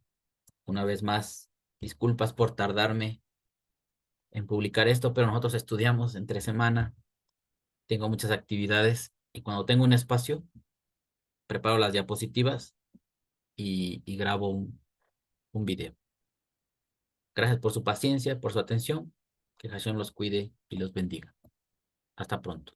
[SPEAKER 1] Una vez más, disculpas por tardarme en publicar esto, pero nosotros estudiamos entre semana. Tengo muchas actividades y cuando tengo un espacio, preparo las diapositivas y grabo un video. Gracias por su paciencia, por su atención. Que Hashem los cuide y los bendiga. Hasta pronto.